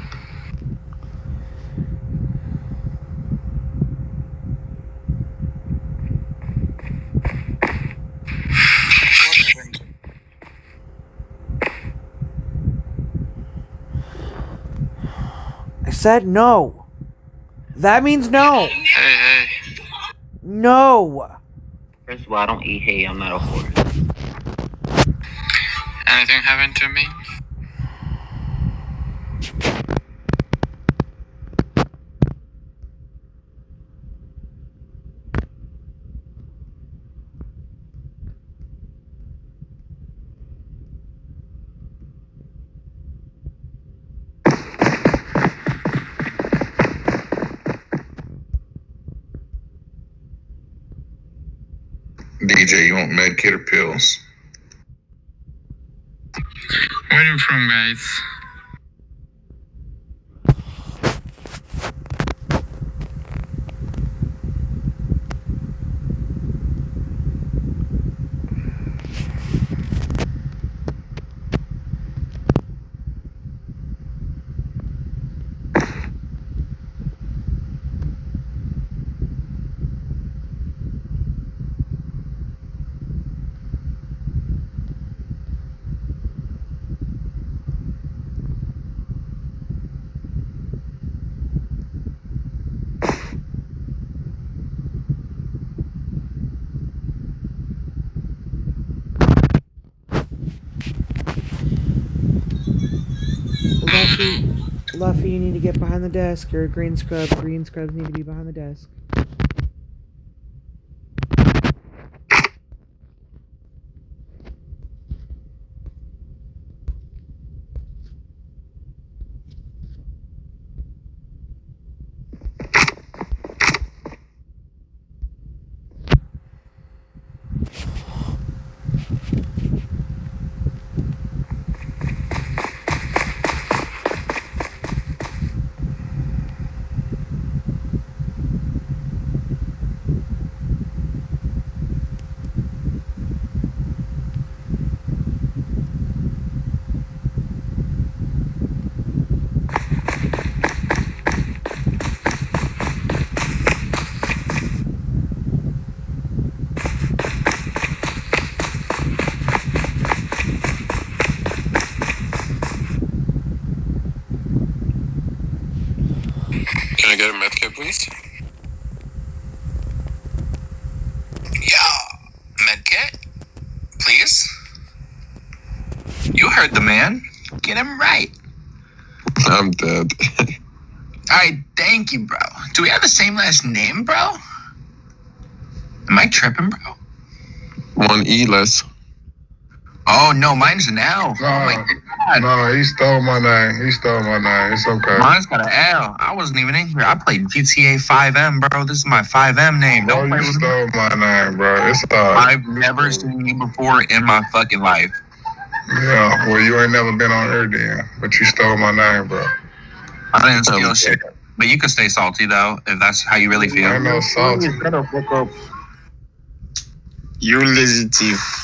I said no. That means no. Hey. No! First of all, I don't eat hay. I'm not a horse. Anything happened to me? DJ, you want med kit or pills? Where are you from, guys? Luffy, you need to get behind the desk. You're a green scrub. Green scrubs need to be behind the desk. Can I get a medkit, please? Yeah, medkit, please. You heard the man. Get him right. I'm dead. Alright, thank you, bro. Do we have the same last name, bro? Am I tripping, bro? One E less. Oh, no, mine's an L. Oh, my God. No, he stole my name. It's okay. Mine's got an L. I wasn't even in here. I played GTA 5M, bro. This is my 5M name. Bro, Don't play you with me. stole my name, bro. I've never seen you before in my fucking life. Yeah, well, you ain't never been on Earth then, but you stole my name, bro. I didn't steal shit. But you could stay salty, though, if that's how you really feel. I know salty. You lazy thief.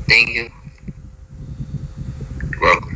Thank you. You're welcome.